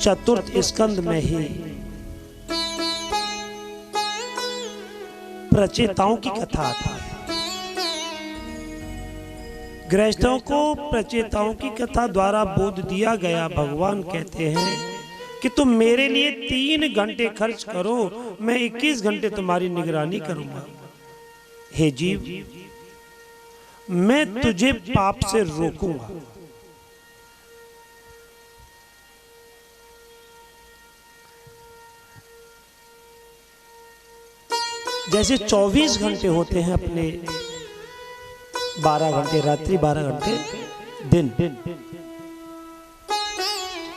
चतुर्थ स्कंद में ही प्रचेताओं की कथा आती है। गृहस्थों को प्रचेताओं की कथा द्वारा बोध दिया गया। भगवान कहते हैं कि तुम मेरे लिए 3 घंटे खर्च करो, मैं 21 घंटे तुम्हारी निगरानी करूंगा। हे जीव, मैं तुझे पाप से रोकूंगा। जैसे 24 घंटे होते हैं अपने, 12 घंटे रात्रि, 12 घंटे दिन,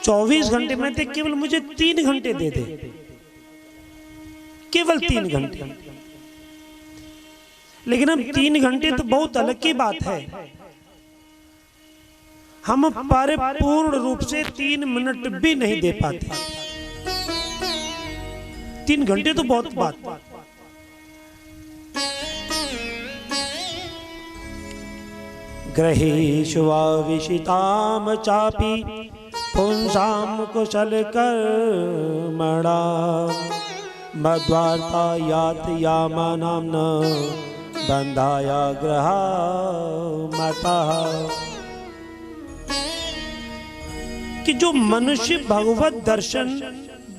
24 घंटे में से केवल मुझे 3 घंटे दे दे, केवल 3 घंटे। लेकिन हम 3 घंटे तो बहुत अलग की बात है, हम परिपूर्ण रूप से 3 मिनट भी नहीं दे पाते। 3 घंटे तो बहुत बात। ग्रहेषु विशिताम चापि पुंसाम कुशल कर्मणा मद्वार्ता यात यामानां न बंधाया ग्रहा मता। कि जो मनुष्य भगवत दर्शन,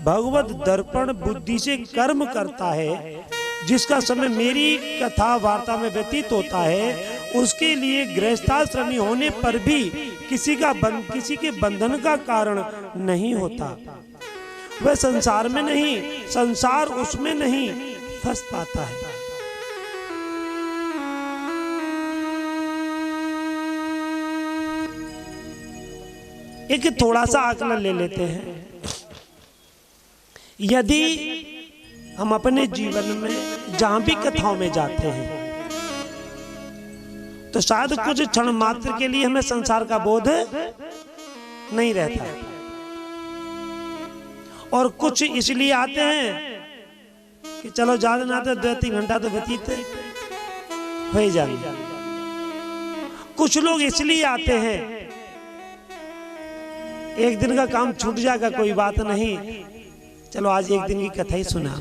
भगवत दर्पण बुद्धि से कर्म करता है, जिसका समय मेरी कथा वार्ता में व्यतीत होता है, उसके लिए गृहस्थाश्रमी होने पर भी किसी के बंधन का कारण नहीं होता। वह संसार में नहीं, संसार उसमें नहीं फंस पाता है। एक थोड़ा सा आकलन ले लेते हैं। यदि हम अपने जीवन में जहां भी कथाओं में जाते हैं तो शायद कुछ क्षण मात्र के लिए हमें संसार का बोध नहीं रहता, और कुछ इसलिए आते हैं कि चलो ज्यादा ना तो 2-3 घंटा तो व्यतीत हो ही जाएंगे। कुछ लोग इसलिए आते हैं, एक दिन का काम छूट जाएगा, कोई बात नहीं, चलो आज एक दिन की कथा ही सुना।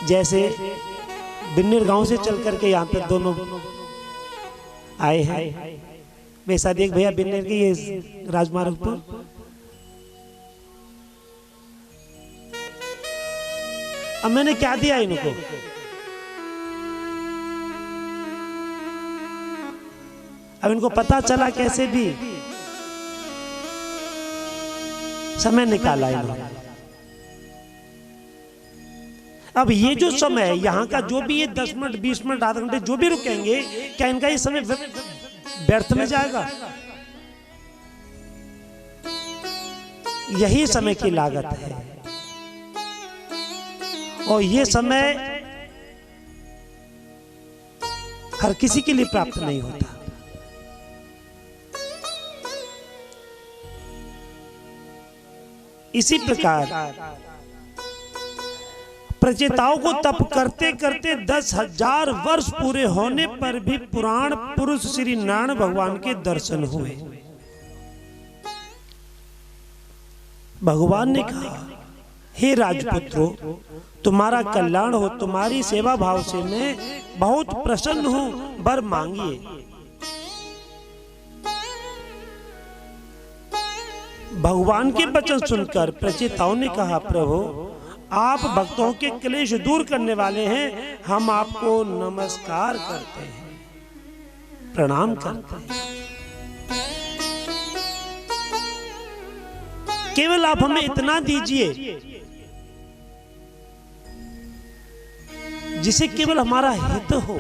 जैसे बिन्नर गांव से चल करके यहाँ पे दोनों आए हैं। वैसा देख भैया बिन्नर की ये राजमार्ग पर अब मैंने क्या दिया इनको, अब इनको पता चला कैसे भी समय निकाला इन्होंने। अब ये जो समय है यहाँ का, जो भी ये 10 मिनट 20 मिनट आधा घंटे जो भी रुकेंगे, क्या इनका ये समय व्यर्थ में जाएगा? यही समय की लागत है, और ये समय हर किसी के लिए प्राप्त नहीं होता। इसी प्रकार प्रचेताओं को तप करते करते 10,000 वर्ष पूरे होने पर भी पुराण पुरुष श्री नारायण भगवान के दर्शन हुए। भगवान ने कहा, हे राजपुत्रों, तुम्हारा कल्याण हो, तुम्हारी सेवा भाव से मैं बहुत प्रसन्न हूं, वर मांगिए। भगवान के वचन सुनकर प्रचेताओं ने कहा, प्रभु आप भक्तों के क्लेश दूर करने वाले हैं, हम आपको नमस्कार करते हैं, प्रणाम करते हैं। केवल आप हमें इतना दीजिए जिसे केवल हमारा हित हो।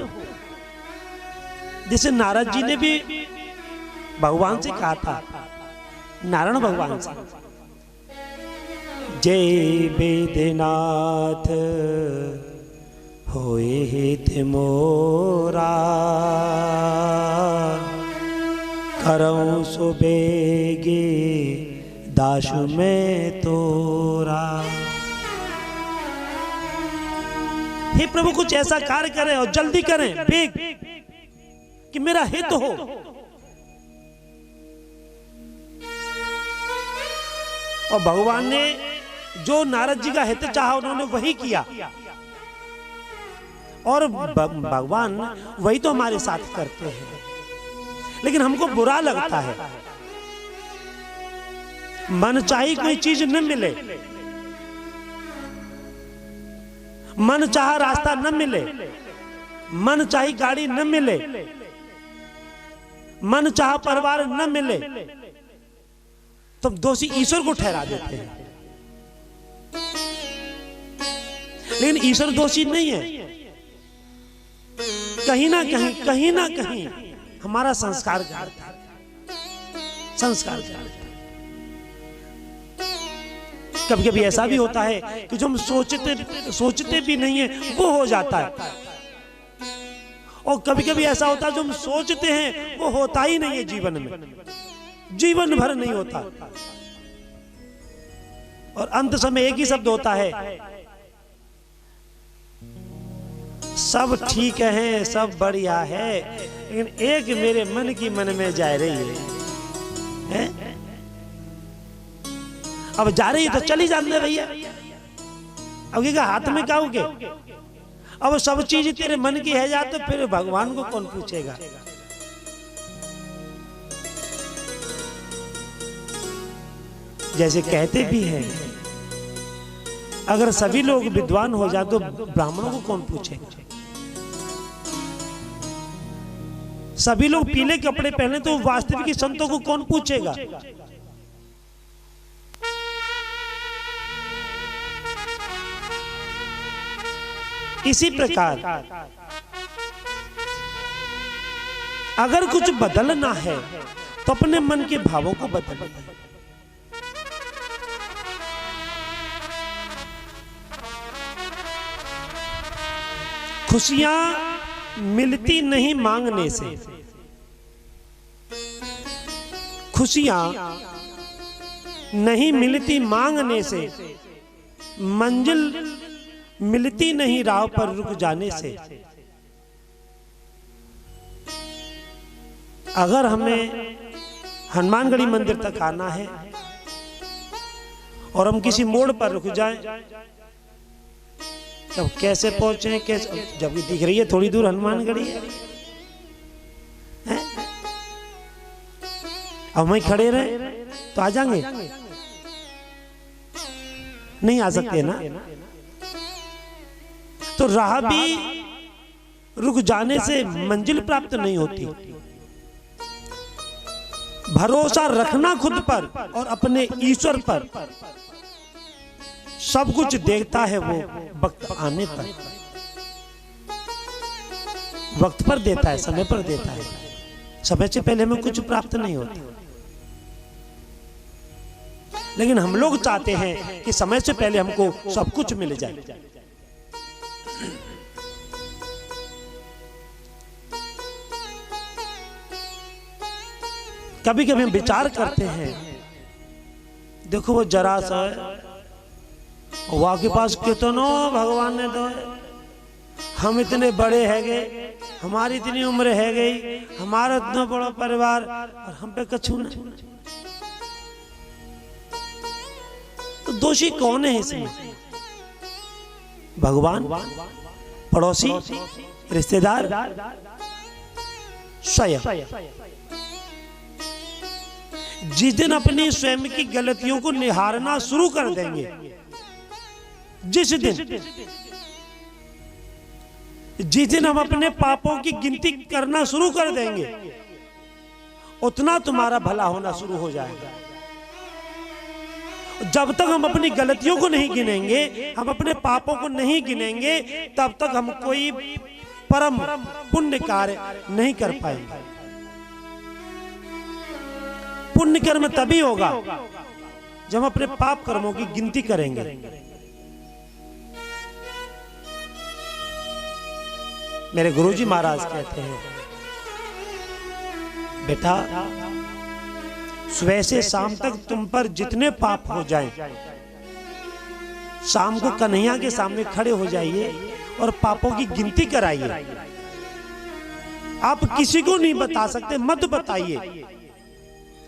जैसे नारद जी ने भी भगवान से कहा था, नारायण भगवान से, जय वेदनाथ होए हित मोरा, करऊं सुबेगे दासु में तोरा। हे प्रभु, कुछ ऐसा कार्य करें और जल्दी करें, बेग कि मेरा हित हो। और भगवान ने जो नारद जी का हित चाहा उन्होंने वही किया, और भगवान वही तो हमारे साथ करते हैं। लेकिन हमको बुरा लगता है, मन चाही कोई चीज न मिले, मन चाहा रास्ता न मिले, मन चाही गाड़ी न मिले, मन चाहा परिवार न मिले, तो दोषी ईश्वर को ठहरा देते हैं। लेकिन ईश्वर दोषी नहीं है, कहीं ना कहीं हमारा संस्कार करता है, संस्कार करता है। कभी कभी ऐसा भी होता है कि जो हम सोचते भी नहीं है वो हो जाता है, और कभी कभी ऐसा होता है जो हम सोचते हैं वो होता ही नहीं है जीवन में, जीवन भर नहीं होता। और अंत समय एक ही शब्द होता है, सब ठीक है, सब बढ़िया है, लेकिन एक मेरे मन की मन में जा रही है? अब जा रही है तो चली जाने भैया, अब क्या हाथ में क्या होगे? अब सब चीज तेरे मन की है जा, तो फिर भगवान को कौन पूछेगा? जैसे कहते भी हैं, अगर सभी लोग विद्वान हो जाए तो ब्राह्मणों को कौन पूछेगा? सभी लोग पीले कपड़े पहने तो वास्तविक संतों को कौन पूछेगा? इसी प्रकार अगर कुछ बदलना है तो अपने मन के भावों को बदलिए। खुशियां मिलती नहीं मांगने से, खुशियां नहीं मिलती मांगने से, मंजिल मिलती नहीं राह पर रुक जाने से। अगर हमें हनुमानगढ़ी मंदिर तक आना है और हम किसी मोड़ पर रुक जाएं, तब कैसे पहुंचे? कैसे? जब दिख रही है थोड़ी दूर हनुमानगढ़ी है, अब वहीं खड़े रहे तो आ जाएंगे? नहीं आ सकते ना। तो राह भी रुक जाने से मंजिल प्राप्त नहीं होती। भरोसा रखना खुद पर और अपने ईश्वर पर। सब कुछ देखता है वो वक्त आने पर, वक्त पर देता है, समय पर देता है। समय से पहले हमें कुछ प्राप्त नहीं होता, लेकिन हम लोग चाहते हैं कि समय से पहले हमको सब कुछ मिल जाए। कभी कभी हम विचार करते हैं, देखो वो जरा सा वहां के पास कितनो भगवान ने दो, हम इतने बड़े है गए, हमारी इतनी उम्र है गई, हमारा इतना बड़ा परिवार, और हम पे कछु नहीं। तो दोषी कौन है इसमें? भगवान, पड़ोसी, रिश्तेदार, स्वयं। जिस दिन अपनी स्वयं की गलतियों को निहारना शुरू कर देंगे, जिस दिन हम अपने पापों की गिनती करना शुरू कर देंगे, उतना तुम्हारा भला होना शुरू हो जाएगा। जब तक हम अपनी गलतियों को नहीं गिनेंगे, हम अपने पापों को नहीं गिनेंगे, तब तक हम कोई परम पुण्य कार्य नहीं कर पाएंगे। पुण्य कर्म तभी होगा जब हम अपने पाप कर्मों की गिनती करेंगे। मेरे गुरुजी महाराज कहते हैं, बेटा सुबह से शाम तक तुम पर जितने पाप हो जाएं, शाम को कन्हैया के सामने खड़े हो जाइए और पापों की गिनती कराइए। आप किसी को नहीं बता सकते, मत बताइए।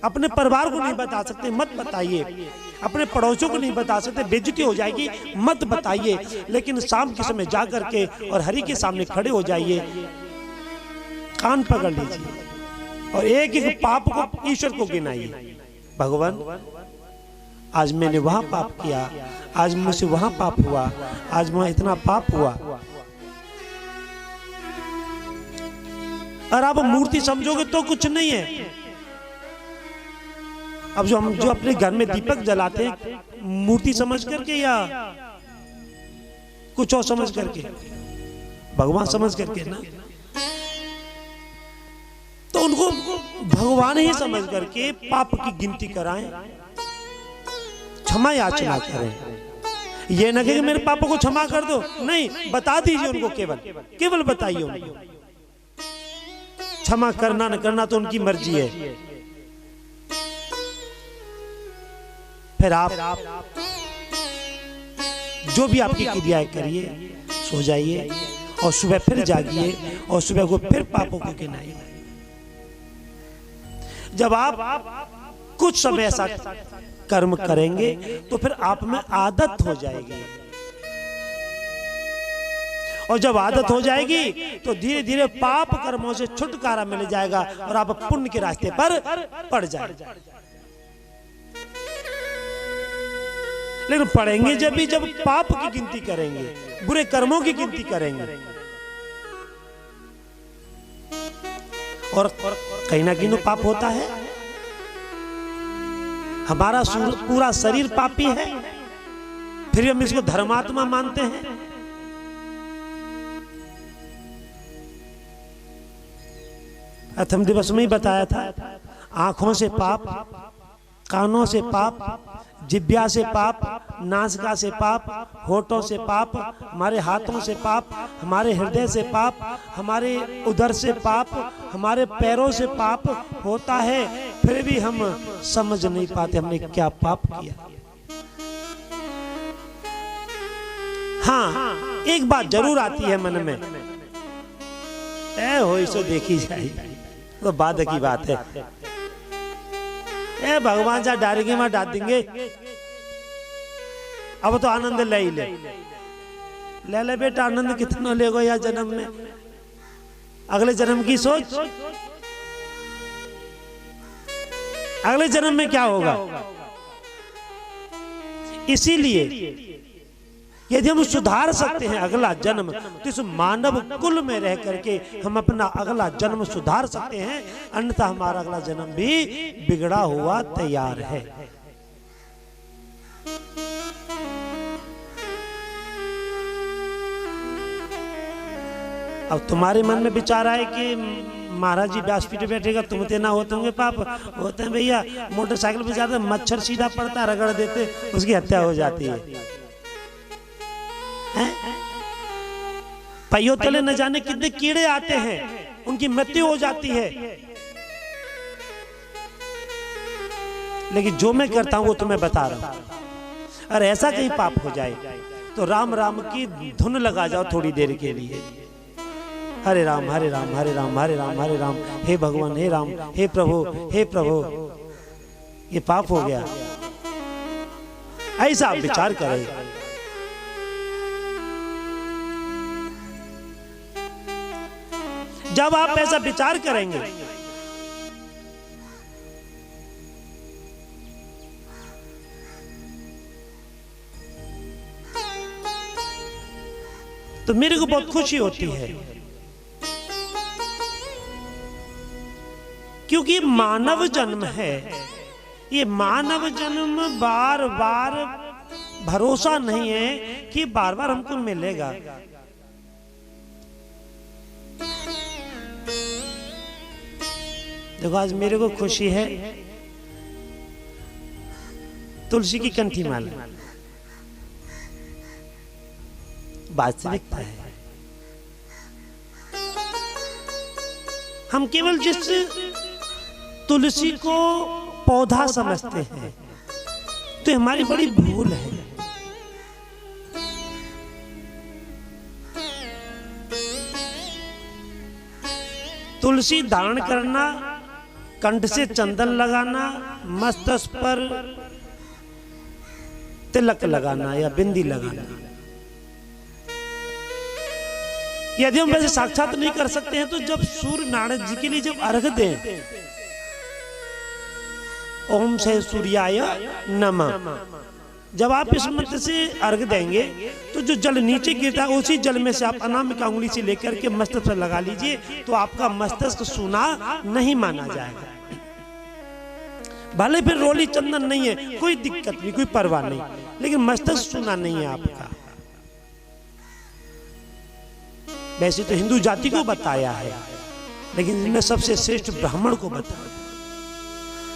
अपने परिवार को नहीं बता सकते, मत बताइए। अपने पड़ोसियों को नहीं बता सकते, बेइज्जती हो जाएगी, मत बताइए। लेकिन शाम के समय जा करके और हरि के सामने खड़े हो जाइए, कान पकड़ लीजिए और एक एक पाप को ईश्वर को गिनाइए। भगवान, आज मैंने वहां पाप किया, आज मुझसे वहां पाप हुआ, आज वहां इतना पाप हुआ। और आप मूर्ति समझोगे तो कुछ नहीं है। अब जो हम अपने घर में दीपक जलाते हैं, मूर्ति समझ करके या कुछ और समझ करके? भगवान समझ करके ना। तो उनको भगवान ही समझ करके पाप की गिनती कराएं, क्षमा याचना करें। ये ना कि मेरे पापों को क्षमा कर दो, नहीं, बता दीजिए उनको, केवल बताइए उनको। क्षमा करना न करना तो उनकी मर्जी है। फिर आप जो भी आपकी क्रियाएं करिए, सो जाइए और सुबह फिर जागिए और सुबह को फिर पापों को गिनाइए। जब आप कुछ समय ऐसा कर्म करेंगे तो फिर आप में आदत हो जाएगी, और जब आदत हो जाएगी तो धीरे धीरे पाप कर्मों से छुटकारा मिल जाएगा और आप पुण्य के रास्ते पर पड़ जाएंगे। लेकिन पढ़ेंगे जब पाप की गिनती करेंगे, बुरे कर्मों की गिनती करेंगे, और कहीं ना कहीं तो पाप होता है। हमारा पूरा शरीर पापी है, फिर हम इसको धर्मात्मा मानते हैं। प्रथम दिवस में ही बताया था, आंखों से पाप, कानों से पाप, जिह्वा से पाप, नासिका से पाप, होठों से पाप, हमारे हाथों से पाप, हमारे हृदय से पाप, हमारे उदर से पाप, हमारे पैरों से पाप होता है। फिर भी हम समझ नहीं पाते हमने क्या पाप किया। हाँ, एक बात जरूर आती है मन में, ए हो इसे देखी जाए, तो बाद की बात है। ए भगवान जा डालेंगे वहां डाल देंगे, अब तो आनंद ले ही ले बेटा, आनंद कितना ले गो यार जन्म में, अगले जन्म की सोच, अगले जन्म में क्या होगा। इसीलिए यदि हम सुधार सकते हैं अगला जन्म, तो इस मानव कुल में रह करके हम अपना अगला जन्म सुधार सकते हैं, अन्यथा हमारा अगला जन्म भी बिगड़ा हुआ तैयार है। अब तुम्हारे मन में विचार आए कि महाराज जी व्यासपीठ बैठेगा, तुम ते ना होते होंगे पाप। होते हैं भैया, मोटरसाइकिल पे जाते मच्छर सीधा पड़ता, रगड़ देते, उसकी हत्या हो जाती है। पहियों तले न जाने कितने कीड़े आते हैं, उनकी मृत्यु हो जाती है। लेकिन जो मैं करता हूं वो तुम्हें बता रहा हूं। अरे ऐसा कहीं पाप हो जाए तो राम राम की धुन लगा जाओ थोड़ी देर के लिए, हरे राम हरे राम हरे राम हरे राम हरे राम, हे भगवान हे राम, हे प्रभु हे प्रभु, ये पाप हो गया। ऐसा आप विचार करें। जब आप ऐसा विचार करेंगे तो मेरे को बहुत खुशी होती है, क्योंकि मानव जन्म है। ये मानव जन्म बार बार भरोसा नहीं है कि बार बार हमको मिलेगा। देखो आज मेरे को खुशी है, तुलसी की कंठी माला वास्तविकता है। हम केवल जिस तुलसी को पौधा समझते हैं तो हमारी बड़ी भूल है। तुलसी धारण करना, कंठ से चंदन लगाना, मस्तक पर तिलक लगाना या बिंदी लगाना। यदि हम वैसे साक्षात नहीं कर सकते हैं तो जब सूर्य नारायण जी के लिए जब अर्घ दें, ओम से सूर्याय नमः, जब आप इस मंत्र से अर्घ देंगे तो जो जल नीचे गिरता है उसी जल में से आप अनामिका उंगली से लेकर के मस्तक पर लगा लीजिए, तो आपका मस्तक सूना नहीं माना जाएगा। भले फिर रोली चंदन नहीं है, कोई दिक्कत नहीं, कोई परवाह नहीं, लेकिन मस्तक सूना नहीं है आपका। वैसे तो हिंदू जाति को बताया है, लेकिन इनमें सबसे श्रेष्ठ ब्राह्मण को बताया।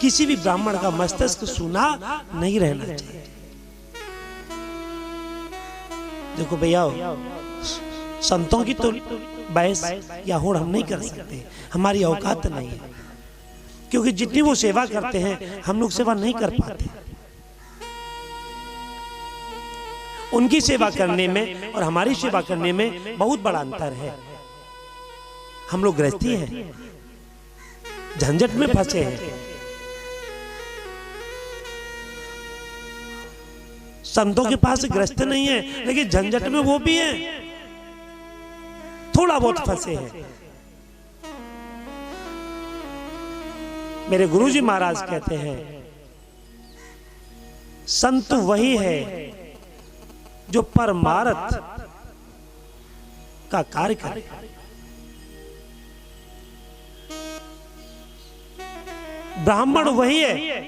किसी भी ब्राह्मण का मस्तक सूना नहीं रहना चाहिए। देखो भैया, संतों की तो बहस या होड़ हम नहीं कर सकते, हमारी औकात नहीं है, क्योंकि जितनी वो सेवा करते हैं हम लोग सेवा नहीं कर पाते। उनकी सेवा करने में और हमारी सेवा करने में बहुत बड़ा अंतर है। हम लोग गृहस्थी हैं, झंझट में फंसे हैं। संतों के पास गृहस्थ नहीं है, लेकिन झंझट में वो भी है, थोड़ा बहुत फंसे हैं। मेरे गुरुजी महाराज कहते हैं, संत वही है जो परमार्थ का कार्य करे। ब्राह्मण वही है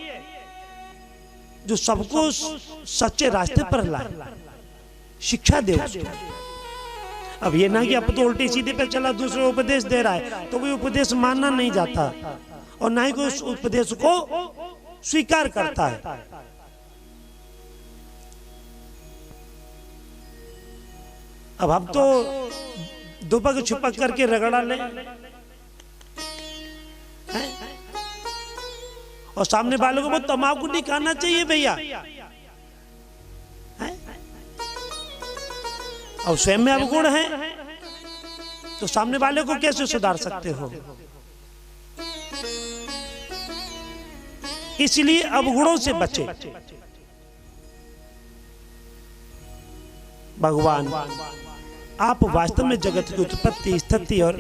जो सबको सच्चे रास्ते पर लाए, शिक्षा दे उसको। अब ये ना कि अब तो उल्टे सीधे पे चला दूसरे उपदेश दे रहा है तो कोई उपदेश मानना नहीं जाता और ना ही कोई उस उपदेश को स्वीकार करता है। अब हम तो दुपक छुपक करके रगड़ा ले और सामने वालों को वो तंबाकू नहीं खाना चाहिए भैया, और स्वयं में अवगुण है तो सामने वाले को कैसे सुधार सकते हो? इसलिए अवगुणों से बचे। भगवान आप वास्तव में जगत की उत्पत्ति, स्थिति और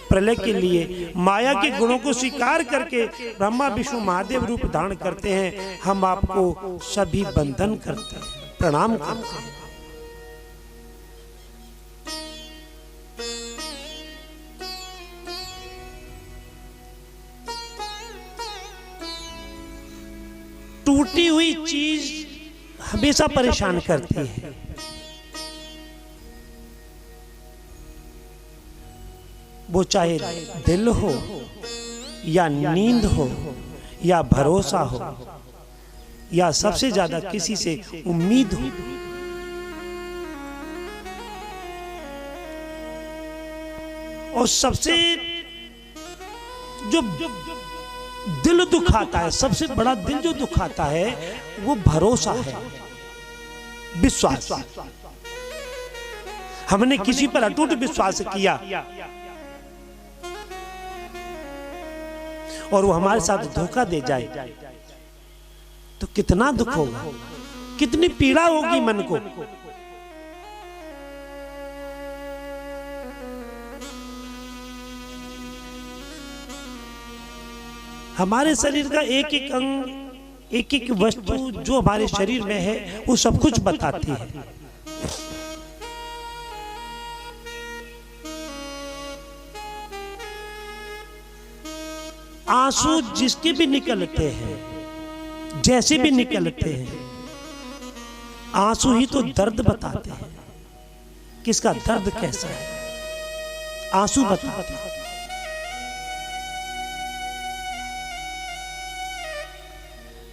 प्रलय के लिए माया के गुणों को स्वीकार करके ब्रह्मा विष्णु महादेव रूप धारण करते हैं। हम आपको सभी बंधन करते हैं, प्रणाम करते हैं। टूटी हुई चीज हमेशा परेशान करती है। वो चाहे दिल हो या नींद हो या भरोसा हो या सबसे ज्यादा किसी से उम्मीद हो। और सबसे जो दिल दुखाता है, सबसे बड़ा दिल जो दुखाता है वो भरोसा है, विश्वास। हमने किसी पर अटूट विश्वास किया और वो हमारे साथ धोखा दे जाए तो कितना दुख होगा, कितनी पीड़ा होगी मन को। हमारे शरीर का एक एक अंग, एक एक वस्तु जो हमारे शरीर में है वो सब कुछ बताती है। आंसू जिसके भी निकलते हैं, जैसे भी निकलते हैं, आंसू ही तो दर्द बताते हैं। किसका दर्द कैसा है, आंसू बताते हैं।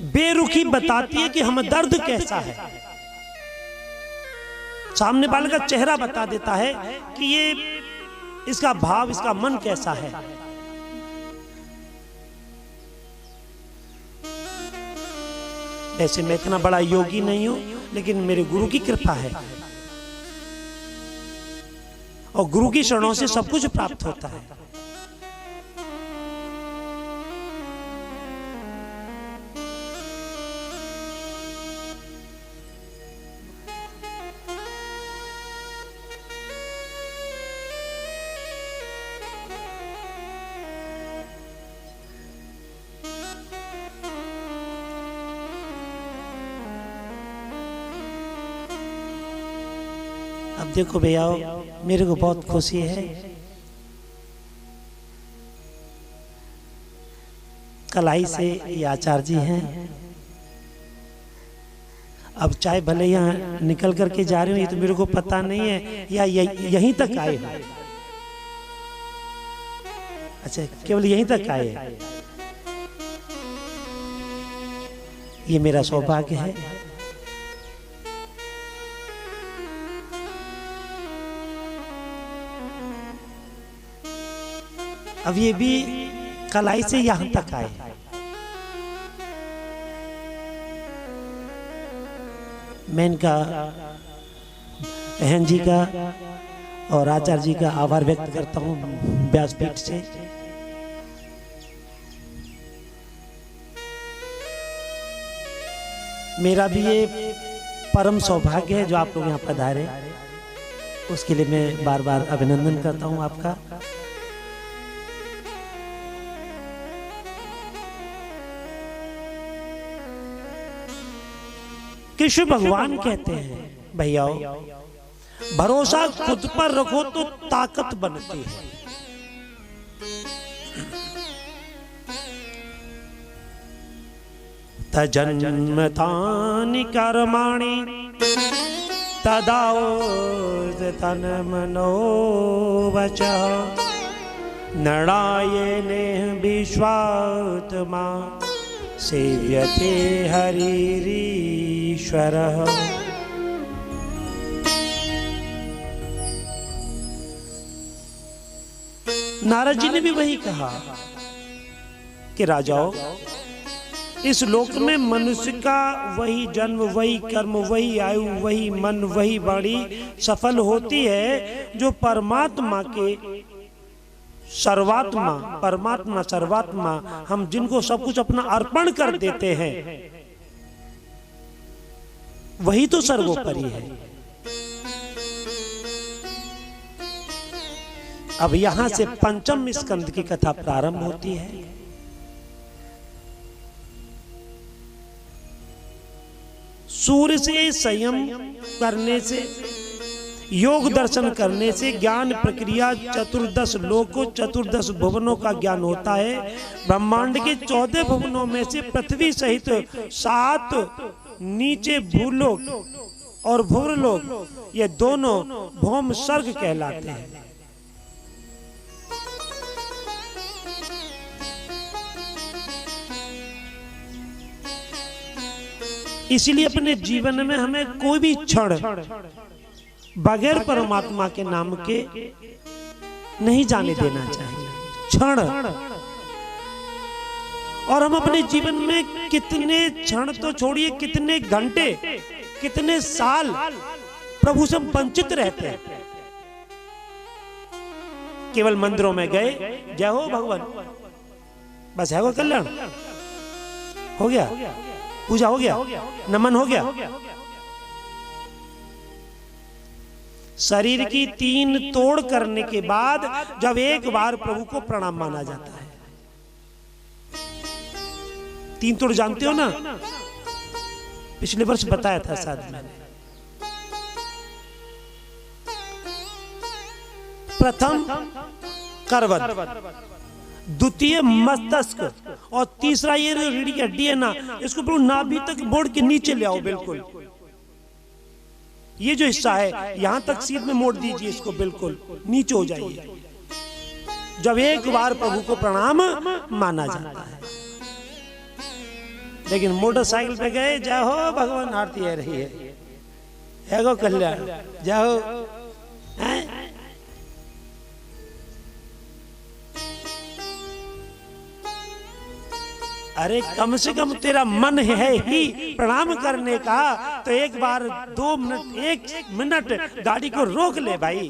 बेरुखी बताती है कि हम दर्द कैसा है। सामने वाले का चेहरा बता देता है कि ये इसका भाव, इसका मन कैसा है। ऐसे मैं इतना बड़ा योगी नहीं हूं, लेकिन मेरे गुरु की कृपा है और गुरु की शरणों से सब कुछ प्राप्त होता है। अब देखो भैया, मेरे को बहुत खुशी है, कलाई से ये आचार्य जी हैं। अब चाहे भले यहाँ निकल करके जा रहे हो, ये तो मेरे को पता नहीं है, या यहीं तक आए हो। अच्छा, केवल यहीं तक आए, ये मेरा सौभाग्य है। अब ये भी कलाई से यहां तक आए। मैं इनका, बहन जी का और आचार्य जी का आभार व्यक्त करता हूं व्यासपीठ से। मेरा भी ये परम सौभाग्य है जो आप लोग यहाँ पधारे, उसके लिए मैं बार बार अभिनंदन करता हूं आपका। कृष्ण भगवान कहते हैं, भैया भरोसा खुद पर रखो तो ताकत बनती है। तजन्मतानि कर्माणि तदाओ मनो वचः नरायणेह विश्वात्मा सेव्यते हरिरीश्वरः। नारद जी ने भी वही कहा कि राजाओं, इस लोक में मनुष्य का वही जन्म, वही कर्म, वही आयु, वही मन, वही वाणी सफल होती है जो परमात्मा के सर्वात्मा, परमात्मा सर्वात्मा, हम जिनको सब कुछ अपना अर्पण कर देते हैं, वही तो सर्वोपरि है। अब यहां से पंचम स्कंद की कथा प्रारंभ होती है। सूर्य से संयम करने से, योग दर्शन करने से ज्ञान प्रक्रिया चतुर्दश लोकों, चतुर्दश भुवनों का ज्ञान होता है। ब्रह्मांड के 14 भुवनों में से पृथ्वी सहित 7 नीचे भूलोक और भुवरलोक, ये दोनों भौम सर्ग कहलाते हैं। इसीलिए अपने जीवन में हमें कोई भी क्षण बगैर परमात्मा के नाम के नहीं जाने देना चाहिए। क्षण, और हम अपने जीवन में कितने क्षण तो छोड़िए, कितने घंटे, कितने साल प्रभु से वंचित रहते हैं। केवल मंदिरों में गए, जय हो भगवान, बस है वो कल्याण हो गया, पूजा हो गया, नमन हो गया। शरीर की 3 तोड़ करने के बाद जब एक बार प्रभु को प्रणाम माना जाता है। 3 तोड़ जानते हो ना, पिछले वर्ष बताया था शायद मैंने। प्रथम करवत, द्वितीय मस्तक, और तीसरा ये रीढ़ की हड्डी है ना, इसको बिल्कुल नाभि तक बोर्ड के नीचे ले आओ। बिल्कुल ये जो हिस्सा है यहां तक सीध में मोड़ दीजिए, इसको बिल्कुल नीचे हो जाइए। जब एक बार प्रभु को प्रणाम माना जाता है। लेकिन मोटरसाइकिल पे गए, जय हो भगवान, आरती है रही है गो कल्याण, जय हो। अरे कम से कम तेरा मन है ही प्रणाम करने का, तो एक बार 2 मिनट, 1 मिनट गाड़ी को रोक ले भाई,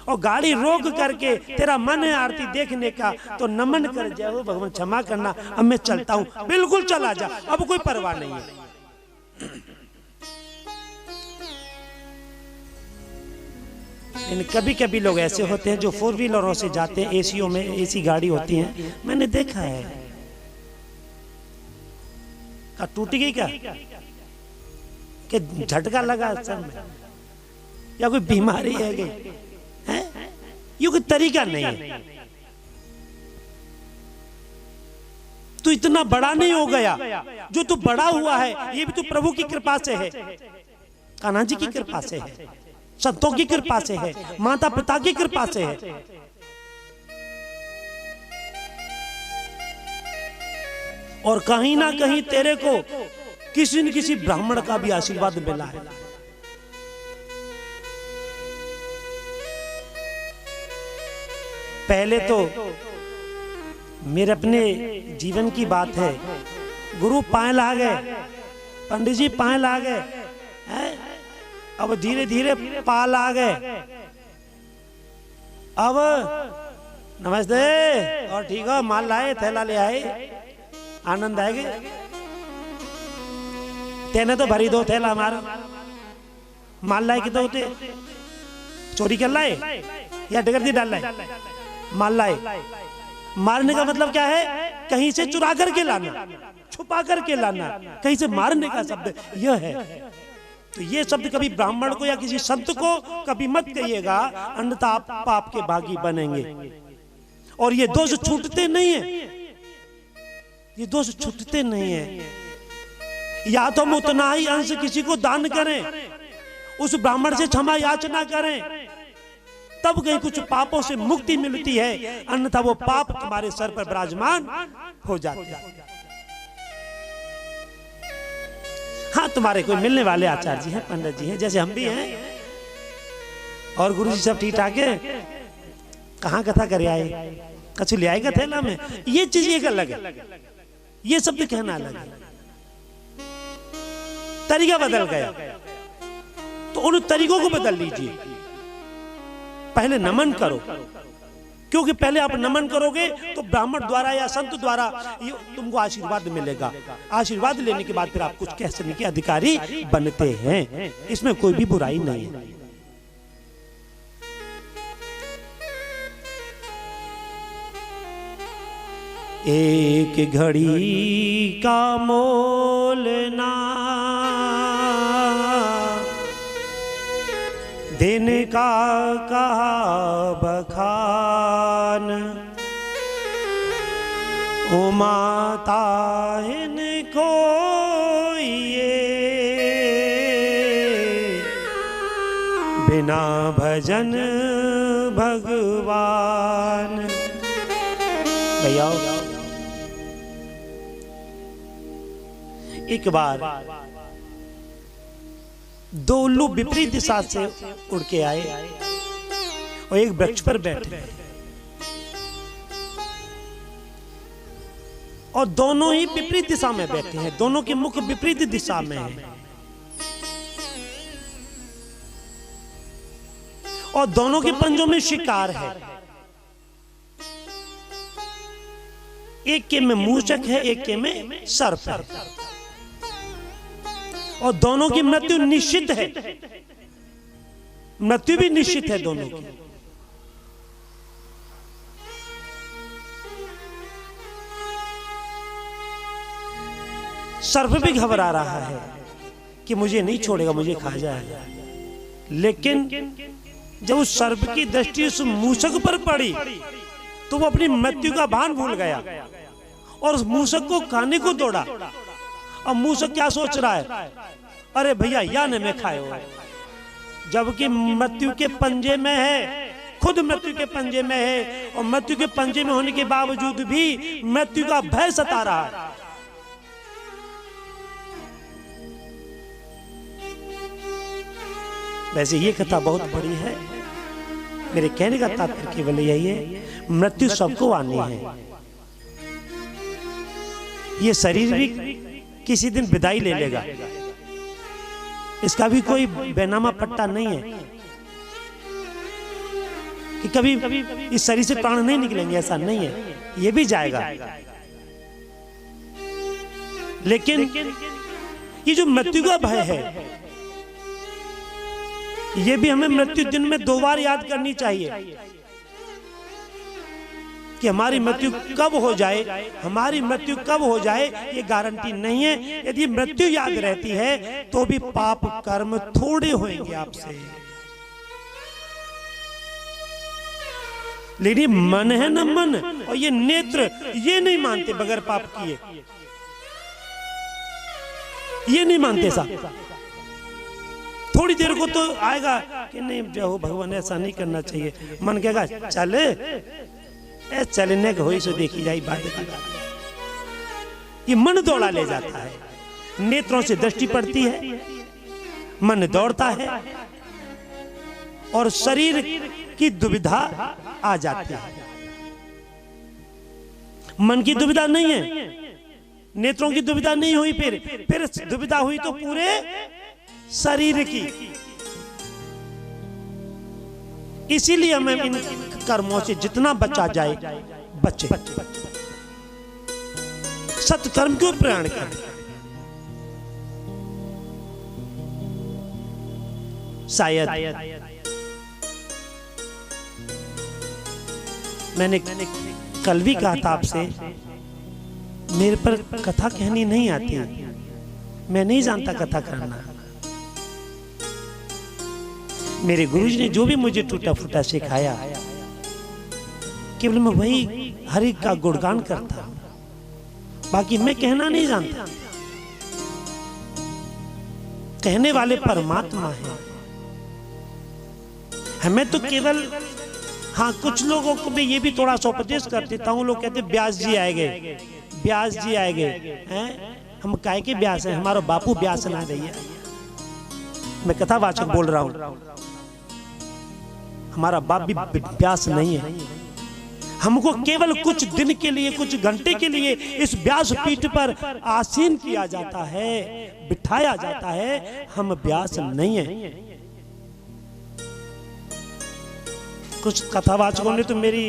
और गाड़ी रोक करके तेरा मन है आरती देखने का, तो नमन कर, जय हो भगवान क्षमा करना, अब मैं चलता हूं। बिल्कुल चला जा, अब कोई परवाह नहीं है। कभी कभी लोग ऐसे होते हैं जो 4 व्हीलरों से जाते हैं, एसीओ में, एसी गाड़ी होती है, मैंने देखा है। टूट गई क्या, कि झटका लगा सर में, या कोई बीमारी है ये कोई तरीका नहीं है। तू इतना बड़ा नहीं हो गया, जो तू बड़ा हुआ है ये भी तो प्रभु की कृपा से है, कान्हा जी की कृपा से है, संतों की कृपा से है, माता पिता की कृपा से है। और कहीं ना कहीं तेरे को किसी न किसी ब्राह्मण का भी आशीर्वाद मिला है। पहले तो मेरे अपने जीवन की बात है, गुरु पाए ला गए, पंडित जी पाए ला गए, अब धीरे धीरे पाल आ गए। अब नमस्ते और ठीक हो, माल लाए, थैला ले आए, आनंद आएगी। तेने तो भरी दो थैला हमारा, माल लाए कितने होते, चोरी कर लाए या डगरती डाल लाए, माल लाए। मारने का मतलब क्या है, कहीं से चुरा करके लाना, छुपा करके लाना, कहीं से मारने का शब्द यह है। तो ये शब्द कभी ब्राह्मण को या किसी संत को कभी मत कहिएगा, अन्यथा आप पाप के भागी बनेंगे। और ये दोष छूटते नहीं है, ये दोष छूटते नहीं है। या तो हम उतना ही अंश किसी को दान करें, उस ब्राह्मण से क्षमा याचना करें, तब कहीं कुछ पापों से मुक्ति मिलती है, अन्यथा वो पाप तुम्हारे सर पर विराजमान हो जाते हैं। हाँ, तुम्हारे कोई मिलने वाले आचार्य जी हैं, पंडित जी हैं, जैसे हम भी हैं, और गुरु जी सब ठीक ठाक है, कहाँ कथा करे आए, कछु ले आएगा थैला में, ये चीज एक अलग है, ये शब्द कहना अलग है। तरीका बदल गया, तो उन तरीकों को बदल लीजिए। पहले नमन करो, क्योंकि पहले आप नमन करोगे तो ब्राह्मण द्वारा या संत द्वारा तुमको आशीर्वाद मिलेगा। आशीर्वाद लेने के बाद फिर आप कुछ कहने के अधिकारी बनते हैं, इसमें कोई भी बुराई नहीं है। एक घड़ी का मोल ना दिन का कहा बखान, ओ माता इनको ये बिना भजन भगवान। भैया एक बार दो उल्लू विपरीत दिशा से उड़ के आए और एक वृक्ष पर बैठे, और दोनों ही विपरीत दिशा में बैठे हैं, दोनों के मुख विपरीत दिशा में है, और दोनों के पंजों में शिकार है। एक के में मूषक है, एक के में सर्प है, और दोनों की मृत्यु निश्चित है, मृत्यु भी निश्चित है दोनों की। सर्प भी घबरा रहा है कि मुझे नहीं छोड़ेगा, मुझे खा जाएगा, लेकिन जब उस सर्प की दृष्टि उस मूषक पर पड़ी तो वो अपनी मृत्यु का भान भूल गया और उस मूषक को खाने को दौड़ा। अब मूषक क्या सोच रहा है, अरे भैया या ने मैं खाए हो, जबकि मृत्यु के पंजे में है, खुद मृत्यु के पंजे में है, और मृत्यु के पंजे में होने के बावजूद भी मृत्यु का भय सता रहा है। वैसे ये कथा बहुत बड़ी है, मेरे कहने का तात्पर्य केवल यही है, मृत्यु सबको आनी है। ये शरीर भी किसी दिन विदाई ले लेगा, इसका भी कोई बेनामा पट्टा नहीं है कि कभी इस शरीर से प्राण नहीं निकलेंगे, ऐसा नहीं है, ये भी जाएगा। लेकिन ये जो मृत्यु का भय है, ये भी हमें मृत्यु दिन में 2 बार याद करनी चाहिए कि हमारी मृत्यु कब हो जाए, हमारी मृत्यु कब हो जाए ये गारंटी नहीं है। यदि मृत्यु याद रहती है तो भी पाप कर्म थोड़े होंगे आपसे, लेकिन मन है ना मन, और ये नेत्र ये नहीं मानते बगैर पाप किए, ये नहीं मानते साहब। थोड़ी देर को तो आएगा कि नहीं जो भगवान ऐसा नहीं करना चाहिए, मन कहेगा चले चलने को हो सो देखी जाए बात की बात। ये मन दौड़ा ले जाता है, नेत्रों से दृष्टि पड़ती है, मन दौड़ता है और शरीर की दुविधा आ जाती है। मन की दुविधा नहीं है, नेत्रों की दुविधा नहीं हुई, फिर दुविधा हुई तो पूरे शरीर की। इसीलिए हमें इन कर्मों से जितना बचा जाए बचे। सत्कर्म क्यों प्रयाण करें? शायद मैंने कल भी कहा था आपसे, मेरे पर कथा कहनी नहीं आती, मैं नहीं जानता कथा करना। मेरे गुरुजी ने जो भी मुझे टूटा फूटा सिखाया, केवल मैं वही हरि का गुणगान करता, बाकी मैं कहना नहीं जानता। कहने वाले परमात्मा हैं, हमें तो केवल, हाँ कुछ लोगों को मैं ये भी थोड़ा सा उपदेश कर देता हूँ। लोग कहते व्यास जी आए गए, व्यास जी आए गए हैं। हम काहे के व्यास हैं? हमारा बापू व्यास ना रही है। मैं कथावाचक बोल रहा हूँ, हमारा बाप भी व्यास नहीं है। हमको केवल कुछ दिन के लिए, कुछ घंटे के लिए इस व्यास पीठ पर आसीन किया जाता है, बिठाया जाता है। हम व्यास नहीं है। कुछ कथावाचकों ने तो मेरी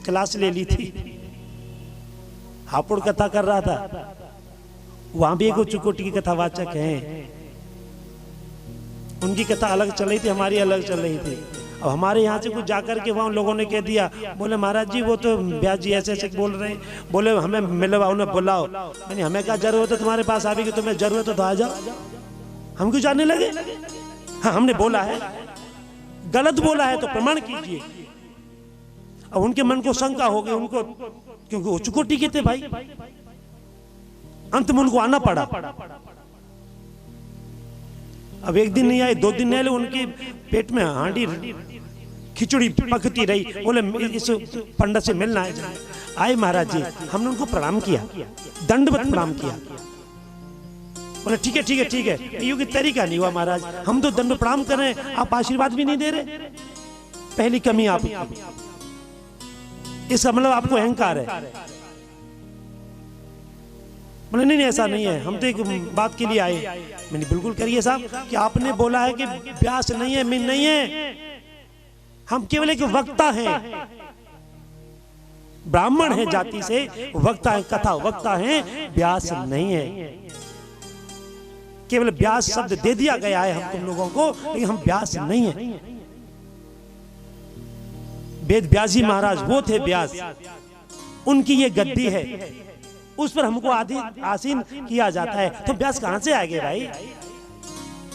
क्लास ले ली थी। हापुड़ कथा कर रहा था, वहां भी एक उच्चकोटि की कथावाचक हैं, उनकी कथा अलग चल रही थी, हमारी अलग चल रही थी। अब हमारे यहाँ से कुछ जाकर के वहां लोगों ने कह दिया, बोले महाराज जी वो तो व्यास जी ऐसे ऐसे बोल रहे हैं, बोले हमें मिलवाओ ना, बुलाओ। यानी हमें क्या जरूरत है तुम्हारे पास आने की? तुम्हें जरूरत है तो आ जाओ। हम क्यों जाने लगे? हाँ हमने बोला है, गलत बोला है तो प्रमाण कीजिए। अब उनके मन को शंका हो गई उनको, क्योंकि उच्च कोटि के थे भाई। अंत में उनको आना पड़ा। अब एक दिन नहीं आए, 2 दिन नहीं आए, उनके पेट में हांडी खिचड़ी पकती रही। बोले इस पंडित से मिलना है। आए महाराज जी, हमने उनको प्रणाम किया, दंडवत प्रणाम किया। बोले ठीक है ठीक है ठीक है। ये तरीका नहीं हुआ महाराज, हम तो दंड प्रणाम कर रहे हैं, आप आशीर्वाद भी नहीं दे रहे। पहली कमी आप, इसका मतलब आपको अहंकार है। बोले नहीं ऐसा नहीं है, हम तो एक बात के लिए आए। मैंने बिल्कुल करिए साहब कि आपने बोला है कि व्यास नहीं है, मैं नहीं है, हम केवल एक वक्ता हैं, ब्राह्मण है जाति से, वक्ता है, कथा वक्ता है, व्यास नहीं है। केवल व्यास शब्द दे दिया गया है हम तुम लोगों को, लेकिन हम व्यास नहीं है। वेद व्यास जी महाराज वो थे व्यास, उनकी ये गद्दी है, उस पर हमको आसीन किया जाता है। तो व्यास कहां से आएंगे भाई?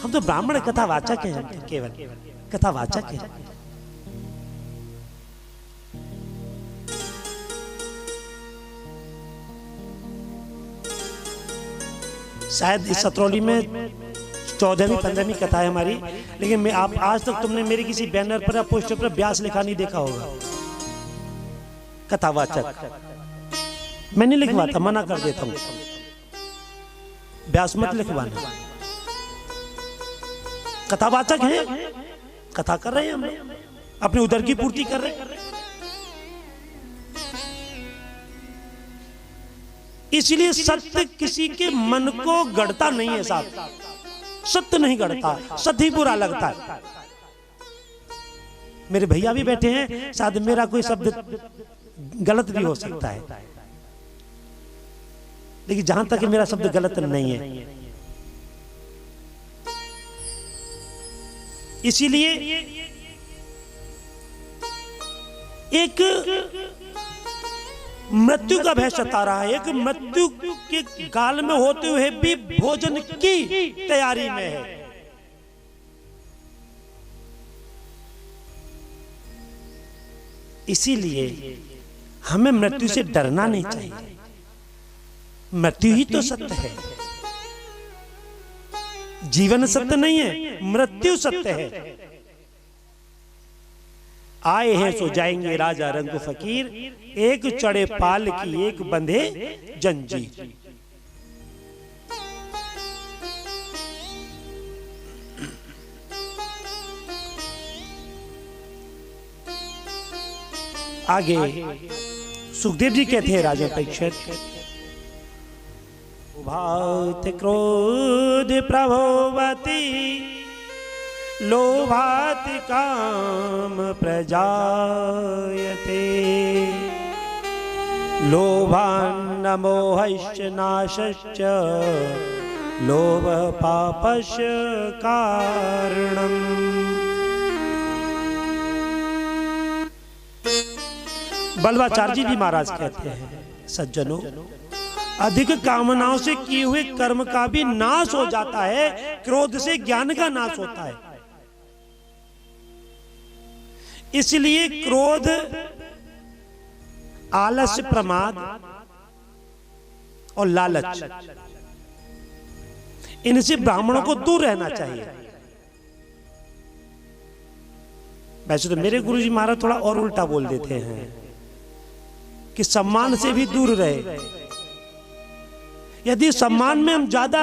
हम तो ब्राह्मण कथावाचक हैं, केवल कथावाचक हैं। शायद इस सतरौली में 14वीं 15वीं कथा है हमारी, लेकिन मैं आप आज तक तुमने मेरी किसी बैनर पर या पोस्टर पर व्यास लिखा नहीं देखा होगा। कथावाचक मैं नहीं लिखवाता, मना कर देता हूं, व्यास मत लिखवाना। कथावाचक है, कथा कर रहे हैं, हम अपने उदर की पूर्ति कर रहे हैं। इसलिए सत्य किसी के मन को गढ़ता नहीं है साहब, सत्य नहीं गढ़ता, सत्य ही बुरा लगता है। मेरे भैया भी बैठे हैं, शायद मेरा कोई शब्द गलत भी हो सकता है, लेकिन जहां तक मेरा शब्द गलत नहीं है। इसीलिए एक मृत्यु का भय सता रहा है, एक मृत्यु के काल में होते हुए भी भोजन की तैयारी में है। इसीलिए हमें मृत्यु से डरना नहीं चाहिए। मृत्यु ही तो सत्य है, जीवन सत्य नहीं है, मृत्यु सत्य है। आए हैं सो जाएंगे राजा रंग फकीर, एक चढ़े पाल की एक बंधे जंजीर। आगे सुखदेव जी कहते हैं राजा परीक्षित, भात क्रोध प्रभोवती लोभात काम प्रजायते, लोभान्न मोहश्च नाशश्च लोभ पापस्य कारणम्। बल्लवाचार्य जी महाराज कहते हैं, सज्जनों, अधिक कामनाओं से किए हुए कर्म का भी नाश हो जाता है, क्रोध से ज्ञान का नाश होता है। इसलिए क्रोध, आलस्य, प्रमाद और लालच, इनसे ब्राह्मणों को दूर रहना चाहिए। वैसे तो मेरे गुरुजी महाराज थोड़ा और उल्टा बोल देते हैं कि सम्मान से भी दूर रहे। यदि सम्मान में हम ज्यादा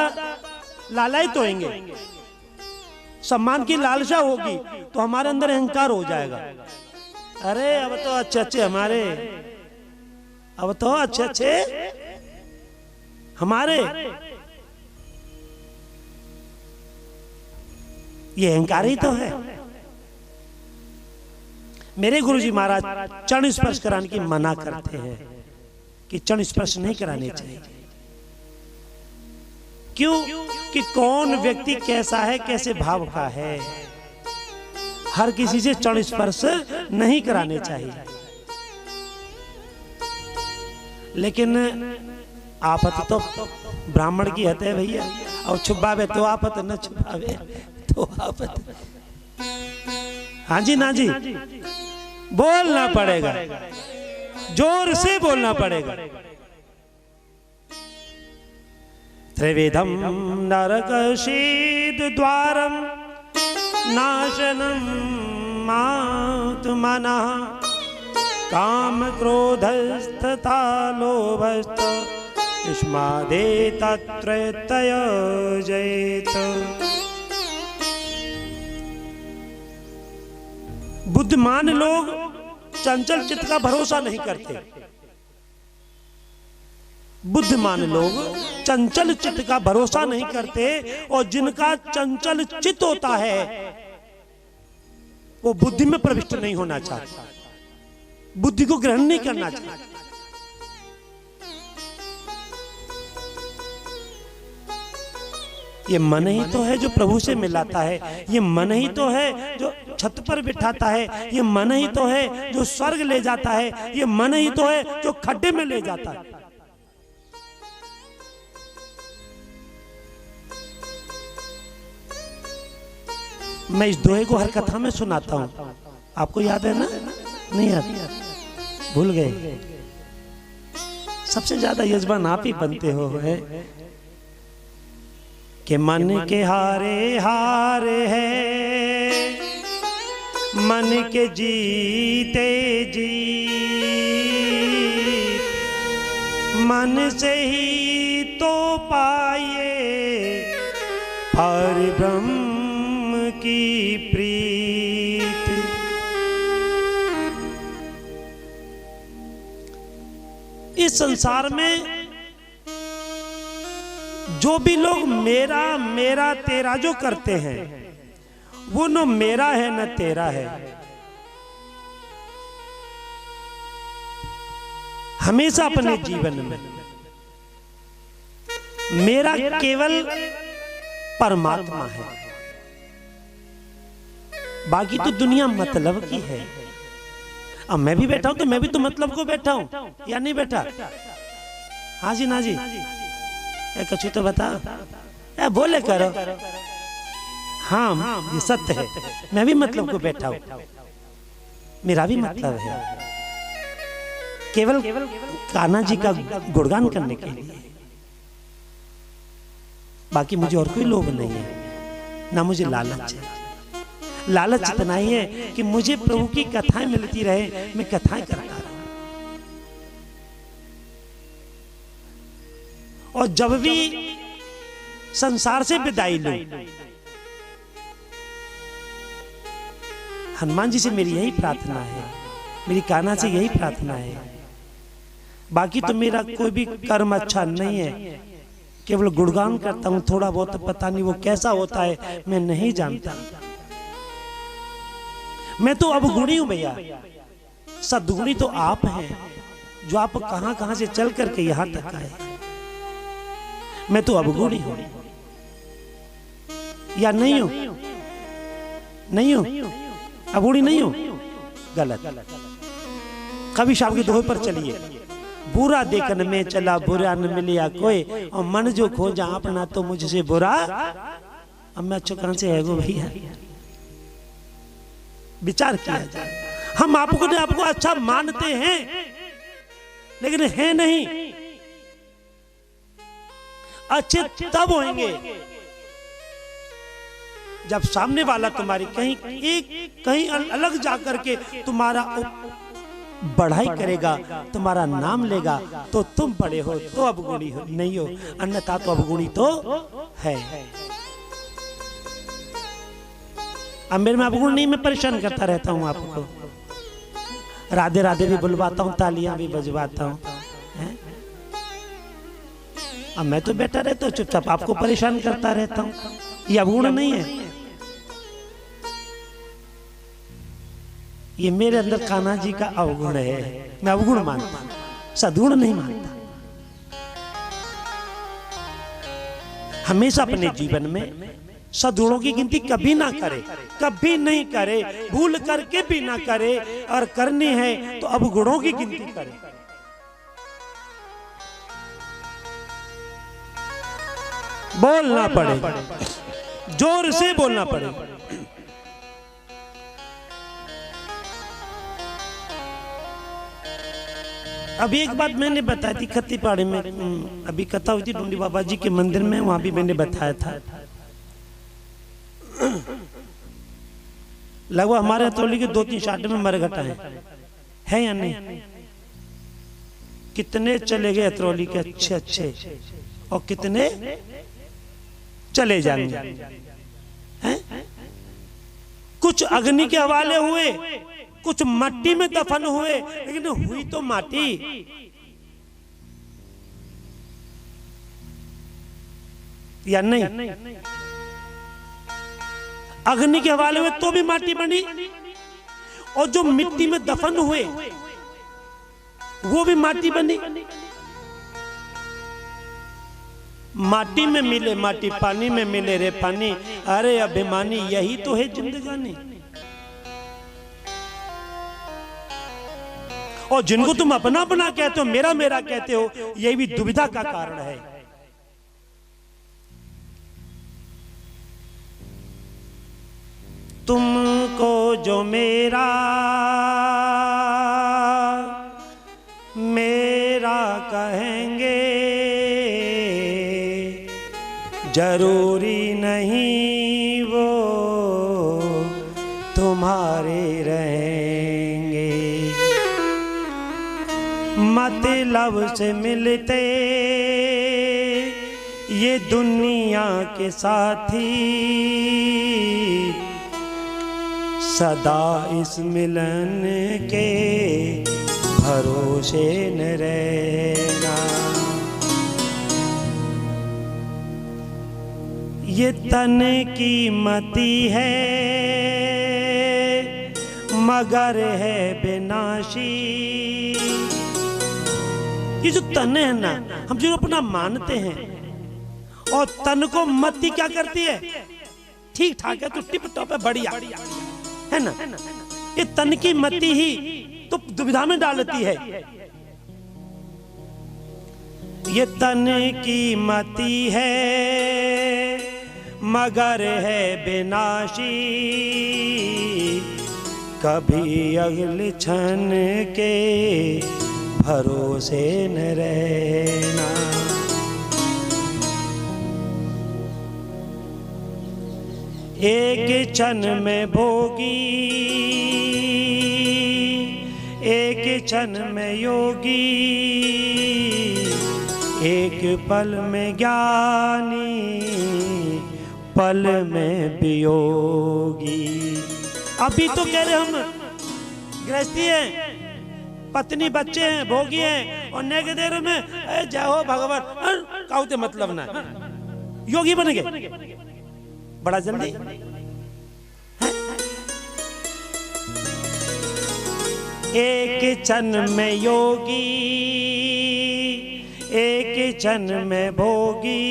लालयित होंगे, सम्मान की लालसा होगी, तो हमारे अंदर अहंकार हो जाएगा। अरे अब तो अच्छे अच्छे हमारे, अब तो अच्छे अच्छे हमारे, ये अहंकार ही तो है। मेरे गुरुजी महाराज चरण स्पर्श कराने की मना करते हैं कि चरण स्पर्श नहीं कराने चाहिए। क्यों? कि कौन व्यक्ति कैसा है, कैसे भाव का है, हर किसी से चरण स्पर्श नहीं कराने चाहिए। लेकिन आफत तो ब्राह्मण की हत है भैया, और छुपावे तो आफत, न छुपावे तो आफत। हाँ जी, ना जी, बोलना पड़ेगा, जोर से बोलना पड़ेगा। त्रिविधम नरक शीद द्वारम नाशनम मातमनः, काम क्रोधस्तथा लोभस्त युष्मादेतत्रयतय जयेत। बुद्धिमान लोग चंचल चित्त का भरोसा नहीं करते। बुद्धिमान लोग चंचल चित्त का भरोसा नहीं करते, और जिनका चंचल चित्त होता है वो बुद्धि में प्रविष्ट नहीं होना चाहता, बुद्धि को ग्रहण नहीं करना चाहता। ये मन ही तो है जो प्रभु से मिलाता है, ये मन ही तो है जो छत पर बिठाता है, ये मन ही तो है जो स्वर्ग ले जाता है, ये मन ही तो है जो खड्डे में ले जाता है। मैं इस दोहे को हर कथा में सुनाता हूं, आपको याद है ना? नहीं याद? भूल गए? सबसे ज्यादा यजमान आप ही बनते हो है कि मन के हारे हार है, मन के जीते जीत, मन से ही तो पाए पर ब्रह्म की प्रीत। इस संसार में जो भी लोग मेरा मेरा तेरा जो करते हैं, वो न मेरा है न तेरा है। हमेशा अपने जीवन में मेरा केवल परमात्मा है, बाकी तो दुनिया मतलब की है। अब मैं भी बैठा हूं तो मैं भी तो मतलब को बैठा हूं या नहीं बैठा? हाँ जी, ना जी, कछु तो बता, बोले करो। हाँ, ये सत्य है, मैं भी मतलब को बैठा हूं। मेरा भी मतलब है केवल कान्हा जी का गुणगान करने के लिए। बाकी मुझे और कोई लोभ नहीं है, ना मुझे लालच है। लालच इतना ही है कि मुझे प्रभु की कथाएं मिलती रहे, मैं कथाएं करता रहूं। और जब भी संसार से विदाई लूं, हनुमान जी से मेरी यही प्रार्थना है, मेरी कान्हा से यही प्रार्थना है। बाकी तो मेरा कोई भी कर्म अच्छा नहीं है, केवल गुणगान करता हूं। थोड़ा बहुत पता नहीं वो कैसा होता है, मैं नहीं जानता। मैं तो अवगुणी हूं भैया, सद्गुणी तो आप हैं, जो आप कहां कहां से चल करके यहां तक आए। मैं तो अवगुणी हूं या नहीं हूं? नहीं हूं, अवगुणी नहीं हूं, गलत। कवि साहब के दोहे पर चलिए, बुरा देखने में चला बुरा न मिलिया कोई, और मन जो खोजा अपना तो मुझसे बुरा। अब मैं अच्छो कहां से है वो भैया, विचार किया जाए। हम आपको अच्छा मानते हैं, लेकिन है नहीं। अच्छे तब होंगे जब सामने वाला तुम्हारी कहीं अलग जाकर के तुम्हारा बढ़ाई करेगा, तुम्हारा नाम लेगा, तो तुम बड़े हो, तो अवगुणी हो नहीं हो, अन्यथा तो अवगुणी तो है। अब मेरे में अवगुण नहीं, मैं परेशान करता रहता हूं आपको, राधे राधे भी बुलवाता हूं, तालियां भी बजवाता हूं। अब मैं तो बैठा रहता हूं चुपचाप, आपको परेशान करता रहता हूं। ये अवगुण नहीं है, ये मेरे अंदर कान्हा जी का अवगुण है। मैं अवगुण मानता हूं, सद्गुण नहीं मानता। हमेशा अपने जीवन में सद्गुणों की गिनती कभी ना करे, कभी नहीं करे, भूल करके भी ना करे, और करनी है तो अवगुणों की गिनती करे। बोलना पड़ेगा, जोर से बोलना पड़ेगा। अभी एक बात मैंने बताई थी खत्तीपाड़े में, अभी कथा हुई थी ढूंढी बाबा जी के मंदिर में, वहां भी मैंने बताया था। लगभग हमारे हथौली के 2-3 शाटे में मरघटा है या नहीं? कितने चले गए हथौली के अच्छे अच्छे, और कितने चले जाएंगे हैं? कुछ अग्नि के हवाले हुए, कुछ मट्टी में दफन हुए, लेकिन हुई तो माटी। या नहीं? अग्नि के हवाले हुए तो भी माटी बनी, और जो मिट्टी में दफन हुए वो भी माटी बनी। माटी में मिले माटी, पानी में मिले रे पानी, अरे अभिमानी यही तो है जिंदगानी। और जिनको तुम अपना अपना कहते हो, मेरा मेरा कहते हो, यही भी दुविधा का कारण है। तुमको जो मेरा मेरा कहेंगे, जरूरी नहीं वो तुम्हारे रहेंगे। मतलब से मिलते ये दुनिया के साथी, सदा इस मिलन के भरोसे न रहना। ये तन की मति है मगर है विनाशी। ये जो तन है ना, हम जो अपना मानते हैं, और तन को मति क्या करती है? ठीक ठाक है तो टिप टॉप है, बढ़िया है ना। ये तन की मति ही तो दुविधा में डालती है। ये तन की मति है मगर है विनाशी, कभी अगले क्षण के भरोसे न रहना। एक क्षण में भोगी, एक क्षण में योगी, एक पल में ज्ञानी, पल में वियोगी। अभी तो कह रहे हम गृहस्थी हैं, पत्नी बच्चे हैं, भोगी हैं, और नेक देर में जय हो भगवान कहते मतलब ना, योगी बन गए बड़ा जल्दी। एक क्षण में योगी, एक क्षण में भोगी,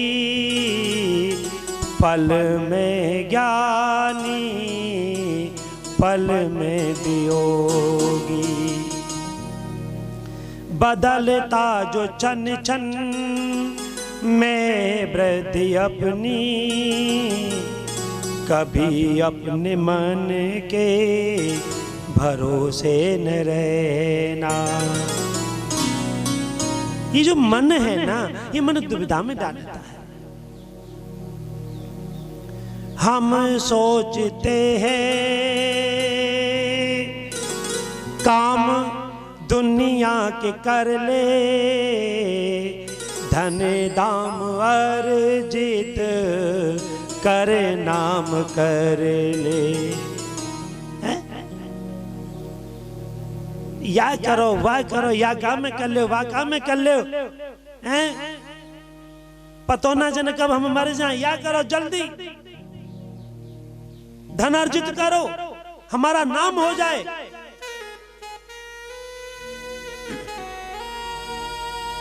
पल में ज्ञानी, पल में वियोगी। बदलता जो क्षण क्षण में वृद्धि अपनी, कभी अपने मन के भरोसे न रहना। ये जो मन है ना, ये मन दुविधा में डालता है। हम सोचते हैं काम दुनिया के कर ले, धन दाम अर्जित कर नाम कर ले। या करो वाह करो, या काम में कर लो, वाह काम में कर लो, हैं? पतो ना जन कब हम मर जाएं, या करो जल्दी, धन अर्जित करो, हमारा नाम हो जाए।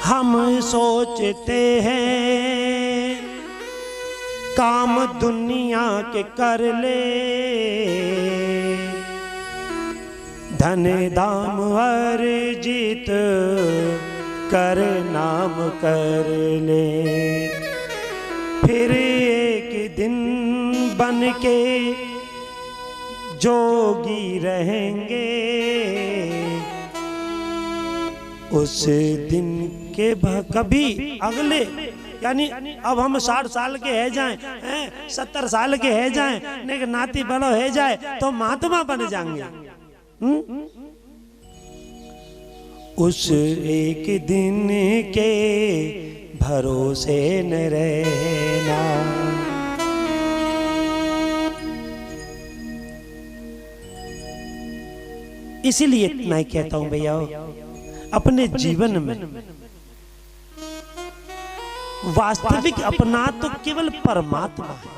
हम सोचते हैं काम दुनिया के कर ले, धन दाम अर्जित कर नाम कर ले। फिर एक दिन बन के जोगी रहेंगे, उस दिन के कभी अगले, यानी अब हम 60 साल के है जाएं, 70 साल के है जाएं, लेकिन नाती बड़ो है जाए तो महात्मा बन जाएंगे। उस एक दिन के भरोसे न रहना। इसीलिए मैं कहता हूं भैया, अपने जीवन में वास्तविक अपना तो केवल परमात्मा है,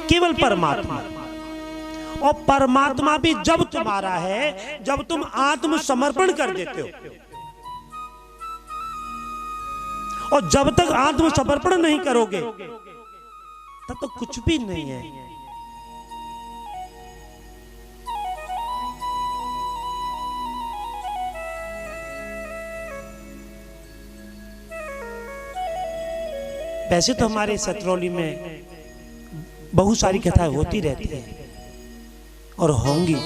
केवल परमात्मा। और परमात्मा भी जब तुम्हारा है जब तुम आत्मसमर्पण कर देते हो, और जब तक आत्मसमर्पण नहीं करोगे तब तो कुछ भी नहीं है। वैसे तो हमारे सतरौली में बहुत सारी कथाएं होती रहती है और होंगी।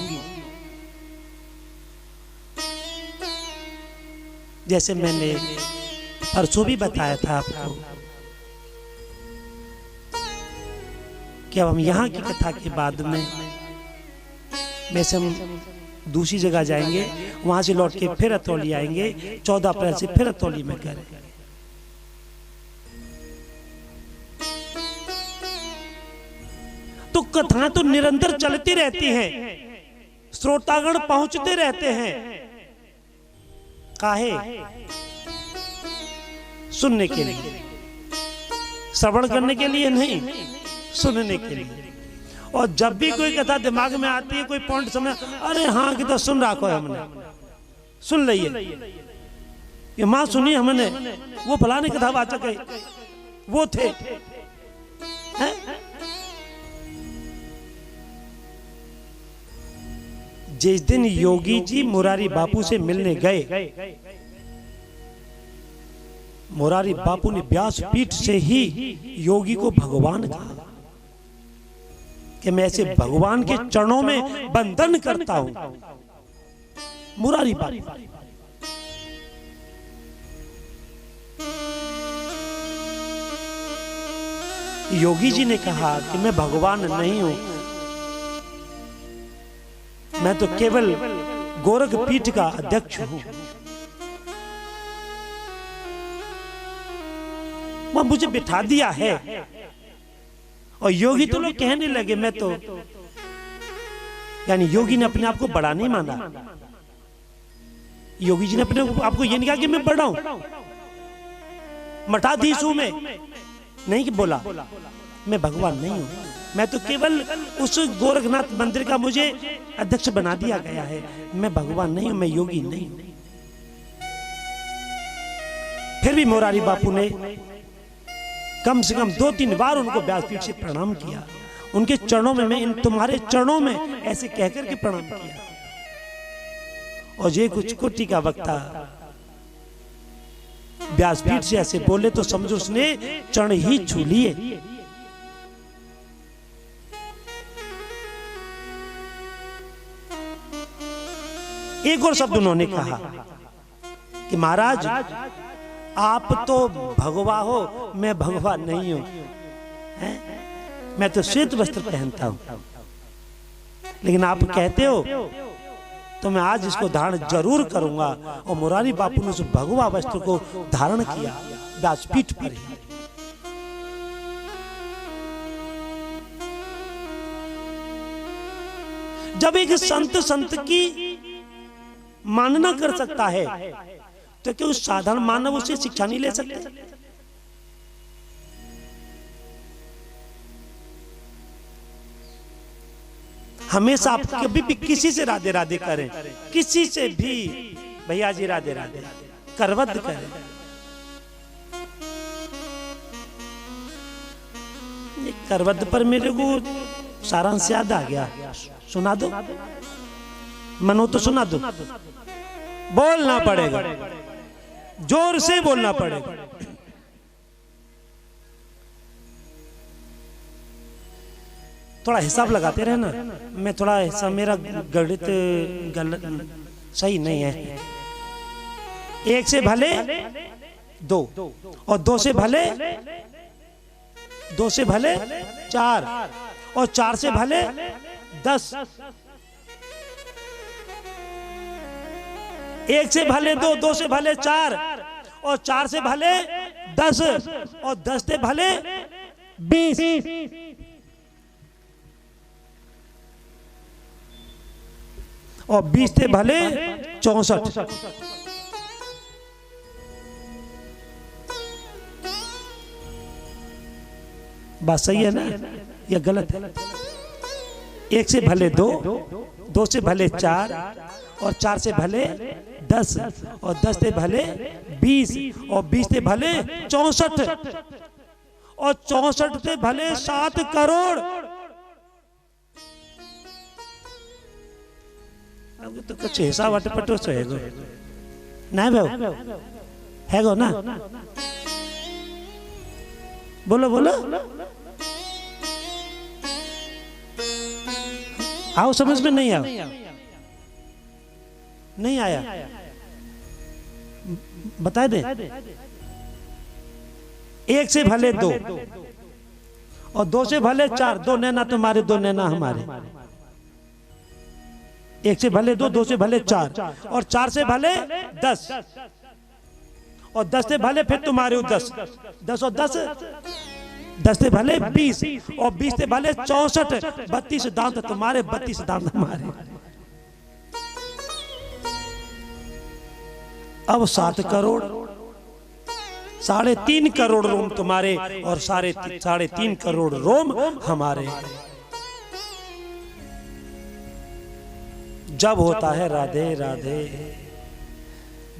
जैसे मैंने परसों भी बताया था आपको कि अब हम यहाँ की कथा के बाद में वैसे हम दूसरी जगह जाएंगे, वहां से लौट के फिर अतरौली आएंगे, 14 अप्रैल से फिर अतरौली में करेंगे। तो कथाएं तो निरंतर चलती रहती हैं, श्रोतागण पहुंचते रहते हैं। काहे? सुनने के लिए, श्रवण करने के लिए नहीं, सुनने के लिए। और जब भी कोई कथा दिमाग में आती है, कोई पॉइंट समझ, अरे हाँ कि तो सुन रखो है, हमने सुन लिये, ये माँ सुनी हमने, वो फलाने कथावाचक है, वो थे, है? जिस दिन योगी जी मुरारी बापू से मिलने गए, मुरारी बापू ने व्यासपीठ से ही योगी को भगवान कहा। कि मैं ऐसे भगवान के चरणों में बंधन करता हूं। मुरारी बापू योगी जी ने कहा कि मैं भगवान नहीं हूं, मैं तो केवल गोरख पीठ का अध्यक्ष हूं। वह मुझे बिठा दिया है। और योगी तो लोग कहने लगे मैं तो, यानी योगी ने अपने आप को बड़ा नहीं माना। योगी जी ने अपने आप को ये नहीं कहा कि मैं बड़ा हूं, मठाधीश हूं मैं, नहीं कि बोला मैं भगवान नहीं हूं, मैं तो केवल उस गोरखनाथ मंदिर का मुझे अध्यक्ष बना दिया गया है, मैं भगवान नहीं हूं, मैं योगी नहीं हूं। फिर भी मोरारी बापू ने कम से कम 2-3 बार उनको व्यासपीठ से प्रणाम किया। उनके चरणों में, मैं इन तुम्हारे चरणों में, ऐसे कहकर के प्रणाम किया। और ये कुछ कोटि का वक्ता व्यासपीठ से ऐसे बोले तो समझो उसने चरण ही छू लिए। एक और शब्द उन्होंने कहा कि महाराज आप तो भगवा हो, मैं भगवा नहीं हूं, मैं तो श्वेत वस्त्र पहनता हूं, लेकिन आप कहते हो तो मैं आज इसको धारण जरूर करूंगा। और मुरारी बापू ने उस भगवा वस्त्र को धारण किया व्यासपीठ पर ही। जब एक संत की मानना कर सकता है तो क्या उस साधारण मानव उससे शिक्षा नहीं ले सकते? हमेशा आप कभी भी किसी से राधे राधे करें, किसी से भी भैया जी राधे राधे करवत करें। करवत पर मेरे को सारांश याद आ गया, सुना दो मनो तो सुना दो। बोलना पड़ेगा, जोर से बोलना पड़ेगा। थोड़ा हिसाब लगाते रहना, मैं थोड़ा हिसाब, मेरा गणित गलत सही नहीं है। 1 से भले 2 और 2 से भले 4 और 4 से भले 10, 1 से भले 2, 2 से भले 4 और 4 से भले 10 और 10 से भले 20 और 20 से भले 64। बात सही है ना या गलत है? 1 से भले 2, 2 से भले 4 और 4 से भले 10 और 10 से भले 20 और 20 से भले 64 और 64 से भले 7 करोड़। अब तो कुछ हिसाब अटपटो से है गो ना भाई, है गो ना? बोलो बोलो, आओ समझ में नहीं आओ, नहीं आया बता दे। 1 से भले 2 और 2 से भले 4, 2 नैना तुम्हारे 2 नैना हमारे। 1 से भले 2, 2 से भले 4 और 4 से भले 10 और 10 से भले फिर तुम्हारे 10, 10 और 10, 10 से भले 20 और 20 से भले 64, 32 दांत तुम्हारे, 32 दांत हमारे। अब 7 करोड़, 3.5 करोड़ रोम तुम्हारे और 3.5 करोड़ रोम हमारे। जब होता है राधे राधे,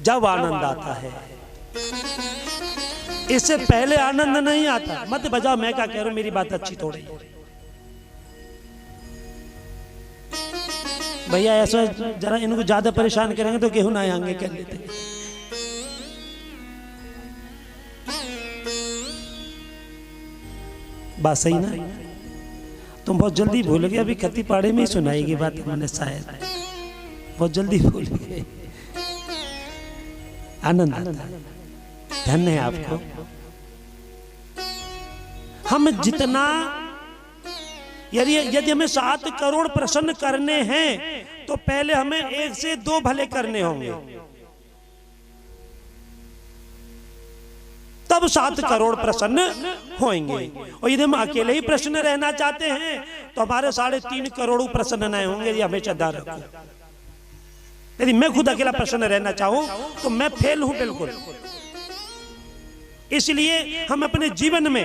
जब आनंद आता है, इससे पहले आनंद नहीं आता। मत बजाओ, मैं क्या कह रहा हूं, मेरी बात अच्छी थोड़ी। भैया ऐसा जरा इनको ज्यादा परेशान करेंगे तो गेहूं ना आएंगे कह लेते। बात सही ना? तुम बहुत जल्दी भूल गए, अभी खती पाड़े में ही सुनाएगी बात मैंने, शायद बहुत जल्दी भूल गए। आनंद आता है, धन्य है आपको। हम जितना, यदि हमें 7 करोड़ प्रसन्न करने हैं तो पहले हमें 1 से 2 भले करने होंगे, तब 7 करोड़ प्रसन्न होंगे। और यदि हम अकेले ही प्रसन्न रहना चाहते हैं तो हमारे 3.5 करोड़ प्रसन्न नहीं होंगे। ये हमेशा ध्यान रखो। यदि मैं खुद अकेला प्रसन्न रहना चाहूं तो मैं फेल हूं बिल्कुल। इसलिए हम अपने जीवन में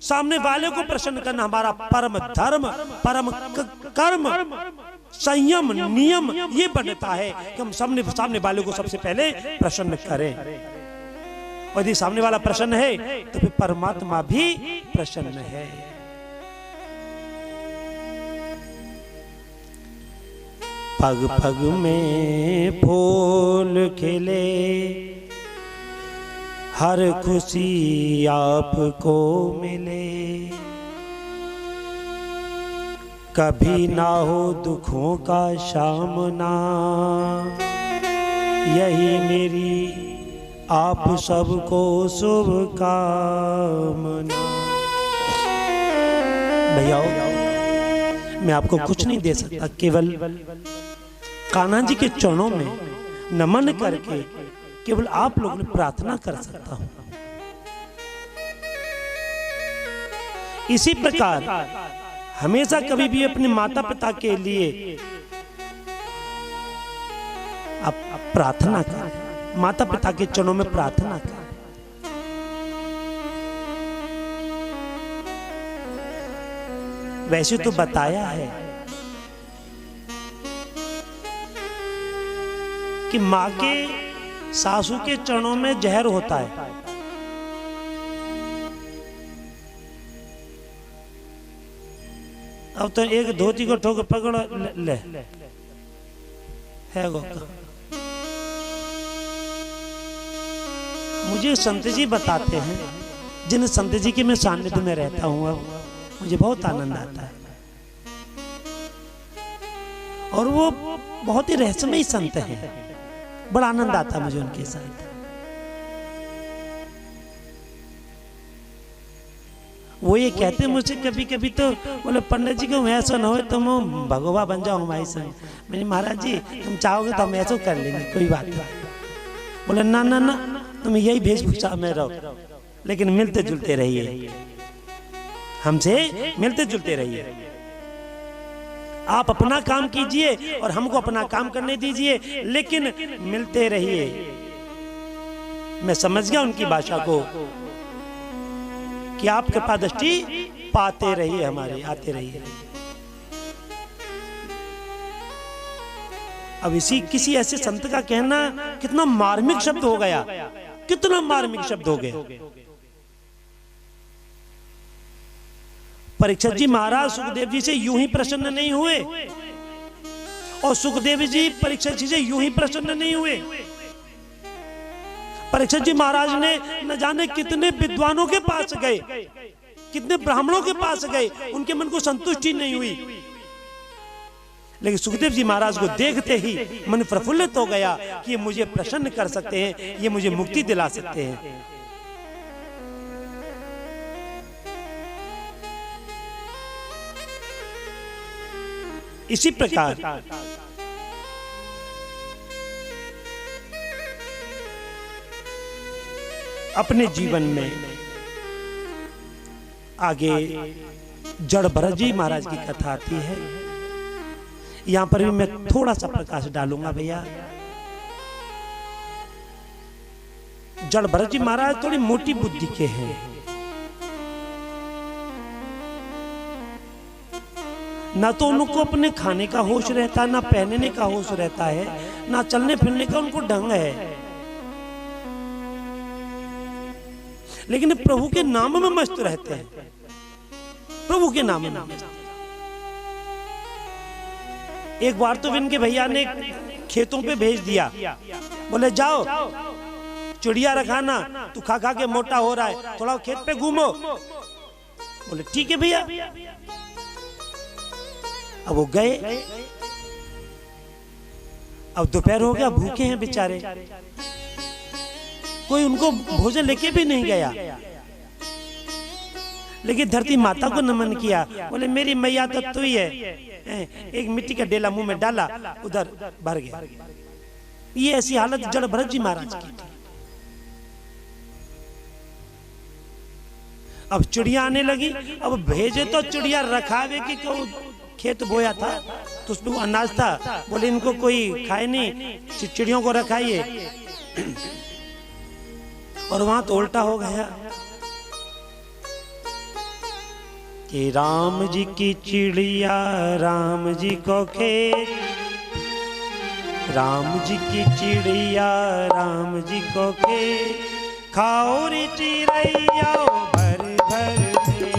सामने वाले को प्रसन्न करना हमारा परम धर्म, परम कर्म, संयम, नियम ये बनता है कि हम सामने वाले को सबसे पहले प्रसन्न करें। और यदि सामने वाला प्रसन्न है तो फिर परमात्मा भी प्रसन्न है। पग पग में फूल खिले, हर खुशी आपको मिले, कभी ना हो दुखों का सामना, यही मेरी आप सबको शुभकामना। भैया मैं आपको कुछ नहीं दे सकता, केवल कान्हा जी के चरणों में नमन करके केवल आप लोगों ने प्रार्थना कर सकता हूं। इसी प्रकार हमेशा कभी भी अपने माता पिता के लिए आप प्रार्थना करें, माता पिता के चरणों में प्रार्थना करें। वैसे तो बताया है कि मां के सासू के चरणों में जहर होता है। अब तो एक धोती को ठोक पकड़ो ले है गो। मुझे संत जी बताते हैं, जिन संत जी के मैं सानिध्य में रहता हूं, अब मुझे बहुत आनंद आता है। और वो बहुत ही रहस्यमयी संत हैं, बड़ा आनंद आता मुझे उनके साथ। वो ये कहते हैं मुझसे कभी कभी, तो बोले पंडित जी को ऐसा ना हो तुम भगवा बन जाओ हमारे संग। मैंने महाराज जी तुम चाहोगे तो हम ऐसा कर लेंगे, कोई बात नहीं। बोले ना ना ना, तुम यही वेशभूषा में रहो, लेकिन मिलते जुलते रहिए, हमसे मिलते जुलते रहिए। आप अपना काम कीजिए और हमको अपना काम करने दीजिए, लेकिन मिलते रहिए। मैं समझ गया उनकी भाषा को कि आप कृपा दृष्टि पाते रहिए, हमारे आते रहिए। अब इसी किसी ऐसे संत का कहना कितना मार्मिक शब्द हो गया, कितना मार्मिक शब्द हो गया। परीक्षित जी महाराज सुखदेव जी से यूं ही प्रसन्न नहीं हुए, और सुखदेव जी परीक्षित जी से यूं ही प्रसन्न नहीं हुए। परीक्षित जी महाराज ने न जाने कितने विद्वानों के पास गए, कितने ब्राह्मणों के पास गए, उनके मन को संतुष्टि नहीं हुई। लेकिन सुखदेव जी महाराज को देखते ही मन प्रफुल्लित हो गया कि ये मुझे प्रसन्न कर सकते हैं, ये मुझे मुक्ति दिला सकते हैं। इसी प्रकार अपने जीवन में आगे जड़ भरत जी महाराज की कथा आती है। यहां पर भी मैं थोड़ा सा प्रकाश डालूंगा भैया। जड़ भरत जी महाराज थोड़ी मोटी बुद्धि के हैं, ना तो उनको अपने खाने का होश रहता है, ना पहनने का होश रहता है, ना चलने फिरने का उनको ढंग है, लेकिन प्रभु के नाम में मस्त रहते हैं, प्रभु के नाम में। एक बार तो इनके भैया ने खेतों पे भेज दिया, बोले जाओ चिड़िया रखाना, तू खा खा के मोटा हो रहा है, थोड़ा खेत पे घूमो। बोले ठीक है भैया। अब वो गए, अब दोपहर हो गया, भूखे हैं बेचारे, कोई उनको भोजन लेके भी नहीं गया। लेकिन धरती माता को नमन किया, बोले मेरी मैया तो तू ही है। एक मिट्टी का डेला मुंह में डाला, उधर भर गया। ये ऐसी हालत जड़ भरत जी महाराज की थी। अब चिड़िया आने लगी, अब भेजे तो चिड़िया रखावे की क्यों, खेत बोया था तो उसमें वो अनाज था, बोले इनको कोई खाए नहीं, चिड़ियों को रखाइए। और वहां तो उल्टा हो गया कि राम जी की चिड़िया राम जी को खेत, राम जी की चिड़िया राम जी को खेत, खाओ रे चिड़ैया भर भर पेट।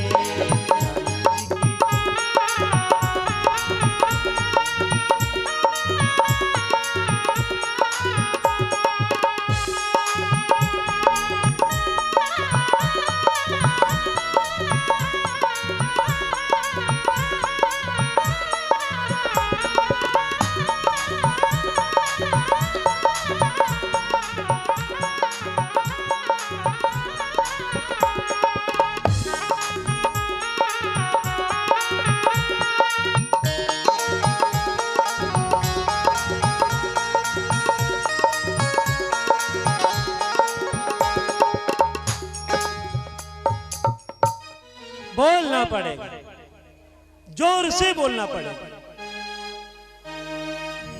बोलना पड़ेगा, जोर से बोलना पड़ेगा।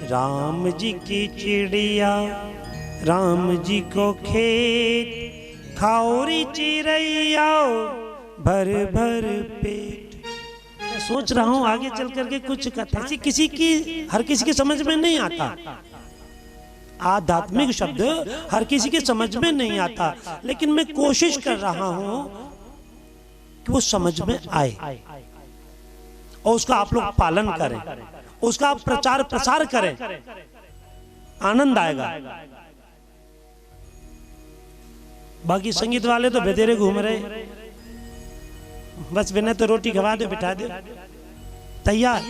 राम जी की चिड़िया राम जी को खेत, खाओ रे चिड़ैया भर भर पेट। मैं सोच रहा हूं आगे चल करके कुछ कथा ऐसी किसी की हर किसी की समझ में नहीं आता। आध्यात्मिक शब्द हर किसी के समझ में नहीं आता, लेकिन मैं कोशिश कर रहा हूं कि वो समझ में आए और उसका आप लोग पालन करें, उसका आप प्रचार प्रसार करें, आनंद आएगा। बाकी संगीत वाले तो बेतेरे घूम रहे, बस बिना तो रोटी खवा दो बिठा दो तैयार।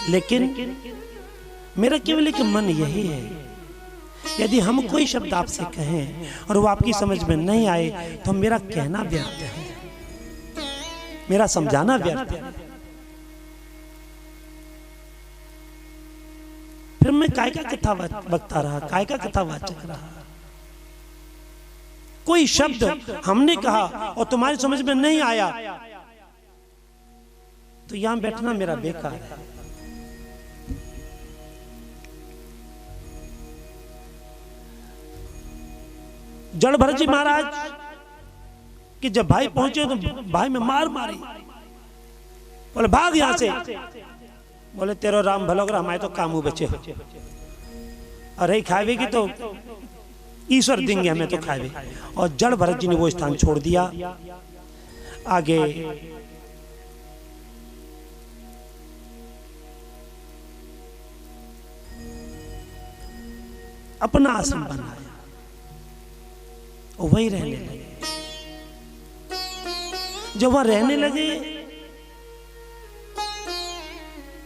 लेकिन मेरा केवल एक मन यही है, यदि हम कोई शब्द आपसे कहें और वो आपकी समझ में नहीं आए तो मेरा कहना व्यर्थ है, मेरा समझाना व्यर्थ है। फिर मैं काय का कथा बकता रहा, काय का कथा वाचक रहा। कोई शब्द हमने कहा और तुम्हारी समझ में नहीं आया तो यहां बैठना मेरा बेकार है। जड़ भरत जी महाराज कि जब भाई पहुंचे तो भाई में मार मारी, बोले भाग यहां से। बोले तेरो राम भलो कर, हमारे तो कामू बचे हो, अरे खावे की तो ईश्वर देंगे हमें तो खावे। और जड़ भरत जी ने वो स्थान छोड़ दिया। आगे अपना आश्रम बनाया, वही रहने लगे। जब वहां रहने लगे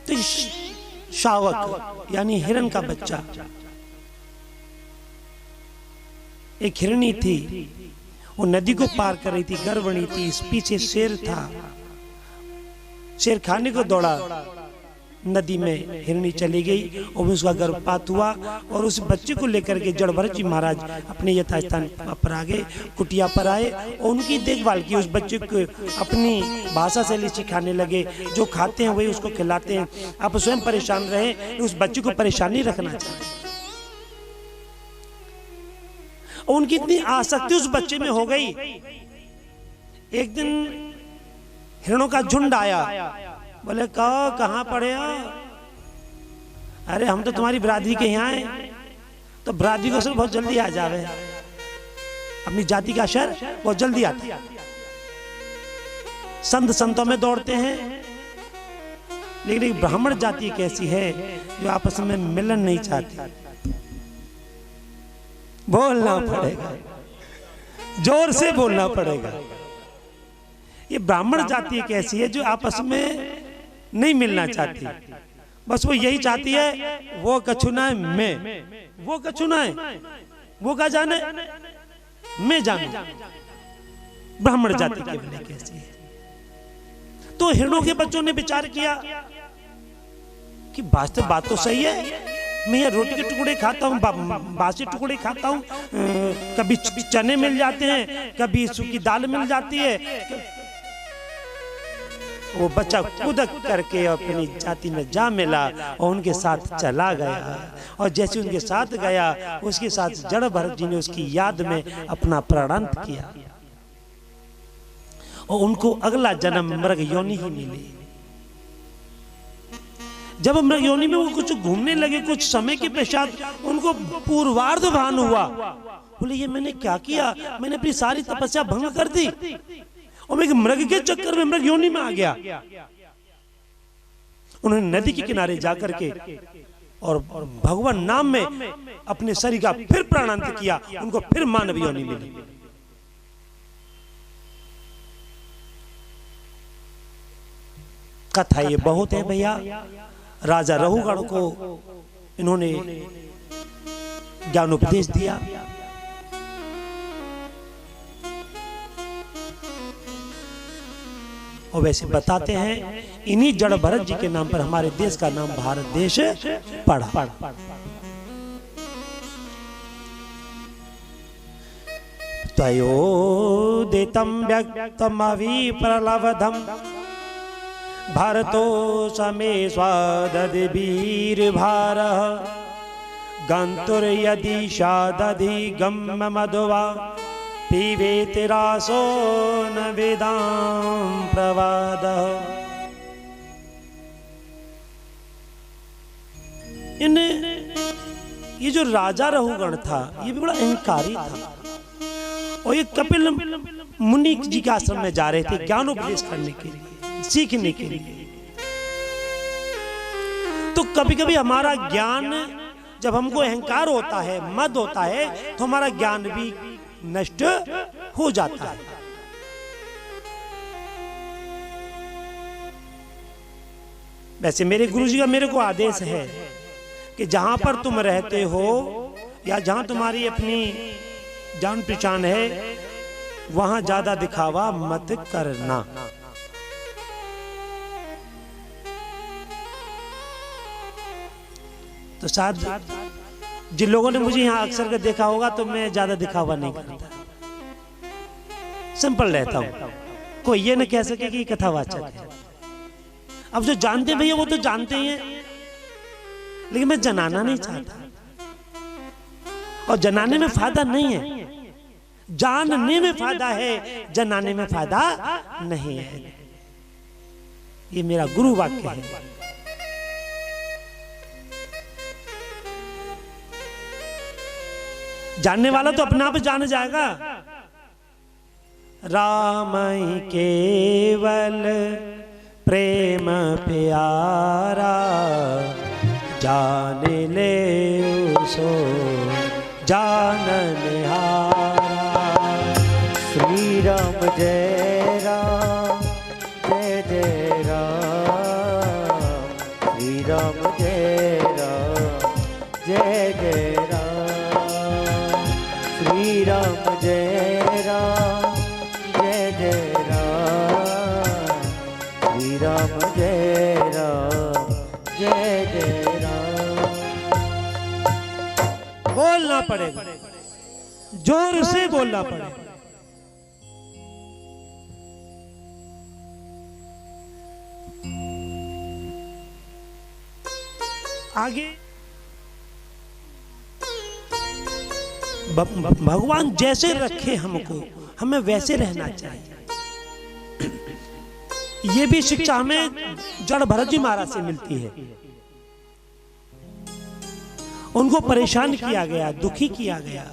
तो शावक यानी हिरण का बच्चा, एक हिरणी थी, वो नदी को पार कर रही थी, गर्भवती थी, इस पीछे शेर था, शेर खाने को दौड़ा, नदी में हिरणी चली गई और उसका गर्भपात हुआ। और उस बच्चे को लेकर के जड़ भरत जी महाराज अपने यथास्थान पर आ गए, कुटिया पर आए और उनकी देखभाल की। उस बच्चे को अपनी भाषा शैली सिखाने लगे, जो खाते हैं वही उसको खिलाते हैं। आप स्वयं परेशान रहे, उस बच्चे को परेशान नहीं रखना चाहिए। और उनकी इतनी आसक्ति उस बच्चे में हो गई। एक दिन हिरणों का झुंड आया, बोले कहाँ पड़े हो? अरे हम तो तुम्हारी बिरादरी के यहाँ हैं। तो बिरादरी को असर बहुत जल्दी आ जावे, अपनी जाति का असर बहुत जल्दी आता है। संत संतों में दौड़ते हैं, लेकिन एक ब्राह्मण जाति कैसी है जो आपस में मिलन नहीं चाहती। बोलना पड़ेगा, जोर से बोलना पड़ेगा। ये ब्राह्मण जाति एक ऐसी है जो आपस में नहीं मिलना चाहती, बस वो यही चाहती है वो कछुना है मैं, वो कछुना है वो का जाने मैं जानू। ब्राह्मण जाति केवल एक ऐसी है। तो हिरणों के बच्चों ने विचार किया कि वास्तव बात तो सही है, मैं यहाँ रोटी के टुकड़े खाता हूँ, बासी टुकड़े खाता हूँ, कभी चने मिल जाते हैं, कभी सूखी दाल मिल जाती है। वो बच्चा कूद करके अपनी जाति में जा मिला और उनके साथ चला गया, और जैसे उनके साथ गया उसके साथ जड़ भरत जी ने उसकी याद में अपना प्राणांत किया और उनको अगला जन्म मृग योनि ही मिली। जब मृग योनि में वो कुछ घूमने लगे, कुछ समय के पश्चात उनको पूर्वार्ध भान हुआ। बोले ये मैंने क्या किया, मैंने अपनी सारी तपस्या भंग कर दी और मैं मृग के चक्कर में मृग योनि में आ गया। उन्होंने नदी के किनारे जाकर के और भगवान नाम में अपने शरीर का फिर प्राणांत किया, उनको फिर मानव योनि मिली। कथा ये बहुत है भैया। राजा रहुगण को इन्होंने ज्ञानोपदेश दिया। और वैसे बताते हैं इन्हीं जड़ भरत जी के नाम पर हमारे देश का नाम भारत देश पड़ा। त्वयोदितं व्यक्तमविप्रलब्धं भारतो समे स्वादधिवीर्भारः गन्तुर्यदि शादधि गम्य मधुवा पीबेति रासो न वेदां प्रवादः। ये जो राजा रहुगण था ये भी बड़ा अहंकारी था, और ये कपिल मुनि जी के आश्रम में जा रहे थे ज्ञानोपदेश करने के लिए, सीखने के लिए। तो कभी कभी हमारा ज्ञान, जब हमको अहंकार होता है, मद होता है, तो हमारा ज्ञान भी नष्ट हो जाता है। वैसे मेरे गुरुजी का मेरे को आदेश है कि जहां पर तुम रहते हो या जहां तुम्हारी अपनी जान पहचान है वहां ज्यादा दिखावा मत करना। तो शायद जिन लोगों ने मुझे यहाँ अक्सर कर देखा होगा तो मैं ज्यादा दिखावा नहीं करता, सिंपल रहता हूं। कोई ये न कह सके कि कथावाचक है। अब जो जानते भैया वो तो जानते ही हैं, लेकिन मैं जनाना नहीं चाहता, और जनाने में फायदा नहीं है। जानने में फायदा है, जनाने में फायदा नहीं है। ये मेरा गुरु वाक्य है। जानने वाला तो अपने आप जान जाएगा। राम ही केवल प्रेम प्यारा, जान ले उसो जाननिहारा। श्री राम जय राम जय जय राम, श्री राम जय राम जय जय राम, श्री राम जय राम जय जय राम, श्री राम जय राम जय जय राम। बोलना पड़ेगा, जोर से बोलना पड़ेगा। आगे भगवान जैसे रखे हमको, हमें वैसे रहना चाहिए। ये भी शिक्षा हमें जड़ भरत जी महाराज से मिलती है। उनको परेशान किया गया, दुखी किया गया,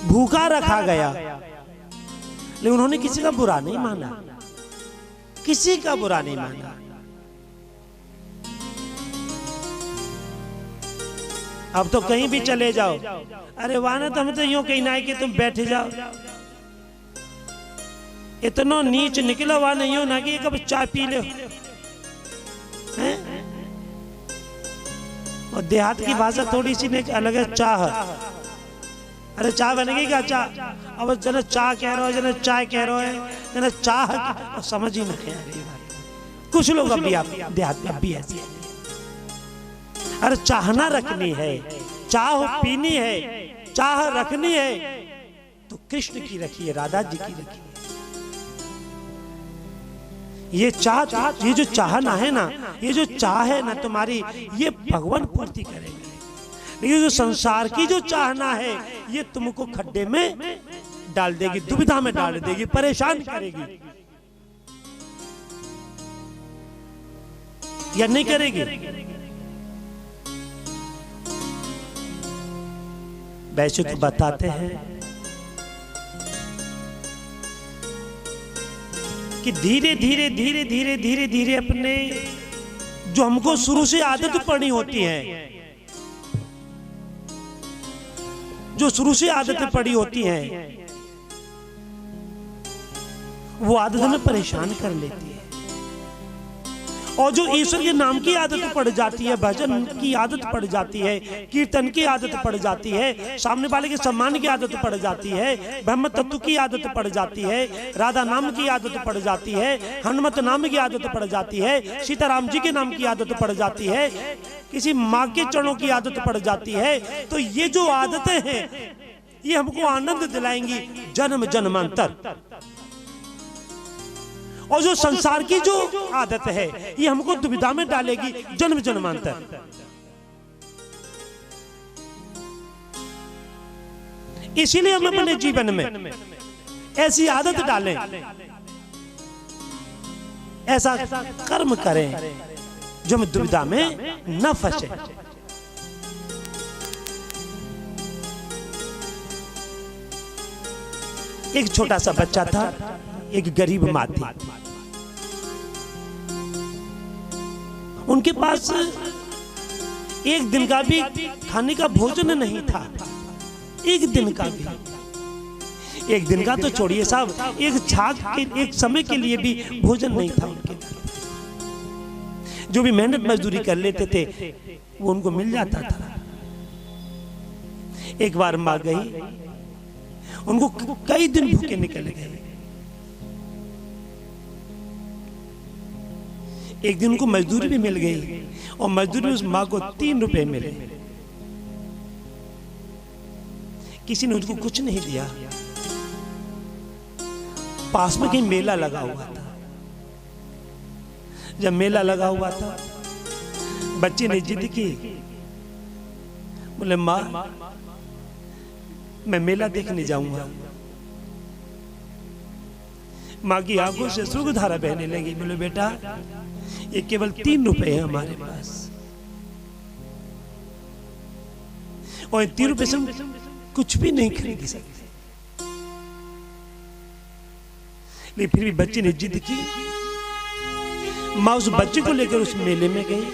भूखा रखा गया, लेकिन उन्होंने किसी का बुरा नहीं माना, किसी का बुरा नहीं माना। अब तो कहीं भी चले जाओ, अरे वाना तो हम तो यूं कहीं ना कि तुम बैठे जाओ, इतना नीच निकला हुआ नहीं हो ना कि कब चाय पी ले। और देहात की भाषा थोड़ी सी नहीं अलग है, चाह। अरे चाय बनेगी क्या? चाह अब जन चाह कह रहे हो, जन चाय कह रहे हो, जन चाह समझ ही नहीं आ रही बात। कुछ लोग अभी आप देहात में अभी ऐसे, अरे चाहना रखनी है, चाह पीनी है, चाह रखनी है तो कृष्ण की रखिए, राधा जी की रखिए। ये चाह, ये जो चाहना है ना, ये जो चाह है ना तुम्हारी, ये भगवान पूर्ति करेंगे। लेकिन जो संसार की जो चाहना है, ये तुमको खड्डे में डाल देगी, दुविधा में डाल देगी, परेशान करेगी। या नहीं करेगी? वैसे तो बताते हैं कि धीरे धीरे धीरे धीरे धीरे धीरे अपने जो हमको शुरू से आदत पड़ी होती है, जो शुरू से आदतें पड़ी होती हैं, वो आदत हमें परेशान कर लेती है। और जो ईश्वर के नाम की आदत पड़ जाती है, भजन की आदत पड़ जाती है, कीर्तन की आदत पड़ जाती है, सामने वाले के सम्मान की आदत पड़ जाती है, ब्रह्म तत्व की आदत पड़ जाती है, राधा नाम की आदत पड़ जाती है, हनुमत नाम की आदत पड़ जाती है, सीताराम जी के नाम की आदत पड़ जाती है, किसी माँ के चरणों की आदत पड़ जाती है। तो ये जो आदतें हैं, ये हमको आनंद दिलाएंगी जन्म जन्मांतर। और जो संसार की जो आदत है, ये हमको दुविधा में डालेगी जन्म जन्मांतर। इसीलिए हम अपने जीवन में ऐसी आदत डालें, ऐसा कर्म करें जो हम दुविधा में न फंसे। एक छोटा सा बच्चा था, एक गरीब माँ थी, उनके पास एक दिन का भी खाने का भोजन नहीं था। एक दिन का भी, एक दिन का तो छोड़िए साहब, एक झाग के एक समय के लिए भी भोजन नहीं था उनके। जो भी मेहनत मजदूरी कर लेते थे वो उनको मिल जाता था। एक बार माँ गई, उनको कई दिन भूखे निकल गए। एक दिन उनको मजदूरी भी मिल गई और मजदूरी उस माँ को 3 रुपए मिले। किसी ने उनको कुछ नहीं दिया। पास में कहीं मेला लगा हुआ था। जब मेला लगा हुआ था, बच्चे ने जिद की, बोले माँ मैं मेला देखने जाऊंगा। माँ की आंखों से सुखधारा बहने लगी। बोले बेटा ये केवल 3 रुपए है हमारे पास, और 3 रुपए से कुछ भी नहीं खरीद सकते। लेकिन फिर भी बच्चे ने जिद की। माँ उस बच्चे को लेकर उस मेले में गई।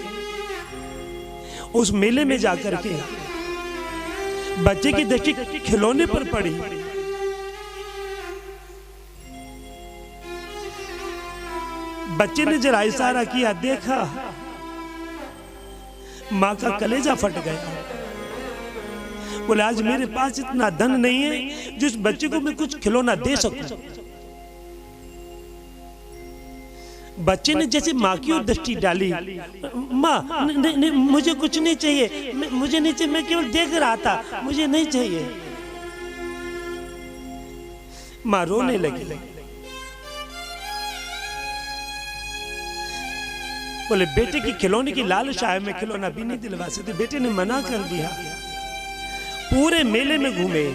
उस मेले में जाकर के बच्चे की दृष्टि खिलौने पर पड़ी। बच्चे ने जरा इशारा किया, देखा, माँ का कलेजा फट गया। बोले आज मेरे पास इतना धन नहीं है जिस बच्चे को मैं कुछ खिलौना दे सकूं। बच्चे ने जैसे माँ की ओर दृष्टि डाली, माँ नहीं, मुझे कुछ नहीं चाहिए, मुझे नहीं चाहिए, मैं केवल देख रहा था, मुझे नहीं चाहिए। माँ रोने लगी। बोले बेटे की खिलौने की लालसा है, मैं खिलौना भी नहीं दिलवा सकती। बेटे ने मना कर दिया। पूरे मेले में घूमे।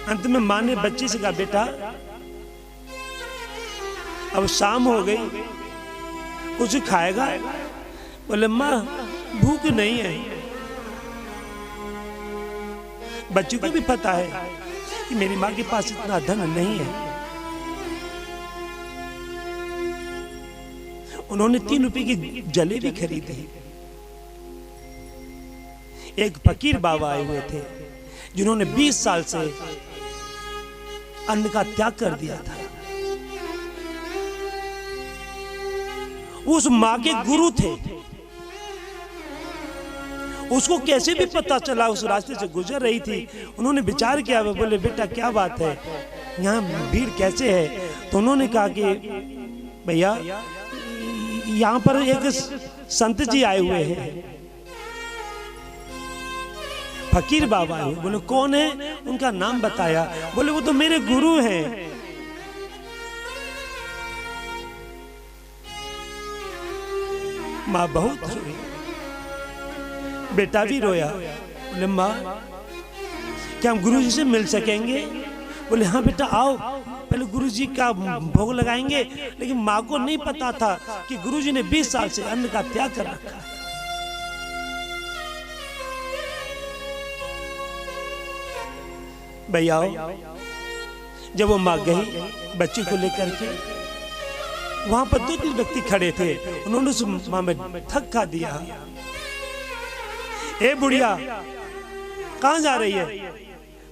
अंत में माँ ने बच्चे से कहा, बेटा अब शाम हो गई, कुछ खाएगा? बोले माँ भूख नहीं है। बच्चे को भी पता है कि मेरी माँ के पास इतना धन नहीं है। उन्होंने 3 रुपए की जलेबी खरीदी। एक फकीर बाबा आए हुए थे जिन्होंने 20 साल से अन्न का त्याग कर दिया था। उस मां के गुरु थे, उसको कैसे भी पता चला, उस रास्ते से गुजर रही थी। उन्होंने विचार किया, वे बोले बेटा क्या बात है, यहाँ भीड़ कैसे है? तो उन्होंने कहा कि भैया यहाँ पर एक संत जी आए हुए हैं, फकीर बाबा है। बोले कौन है? उनका नाम बताया। बोले वो तो मेरे गुरु हैं। माँ बहुत रोई, बेटा भी रोया। बोले माँ क्या हम गुरु जी से मिल सकेंगे? बोले हाँ बेटा आओ, पहले गुरु जी का भोग लगाएंगे। लेकिन माँ को नहीं पता था कि गुरु जी ने 20 साल से अन्न का त्याग कर रखा है। भैया जब वो माँ गई बच्ची को लेकर के, वहां पर 2-3 व्यक्ति खड़े थे। उन्होंने उस माँ में धक्का दिया। ए बुढ़िया कहां जा रही है?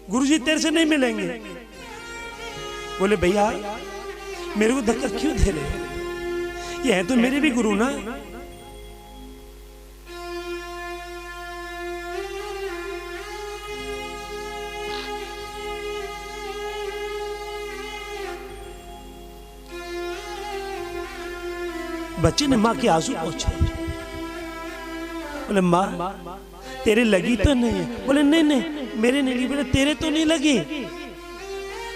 गुरुजी तेरे से नहीं मिलेंगे। बोले भैया मेरे को धक्का क्यों दे रहे हो? ये है तो मेरे भी गुरु ना। बच्चे ने मां के आंसू पोंछे। बोले मां तेरे लगी तो नहीं है? बोले नहीं नहीं मेरे नहीं लगी। बोले तेरे तो नहीं लगी,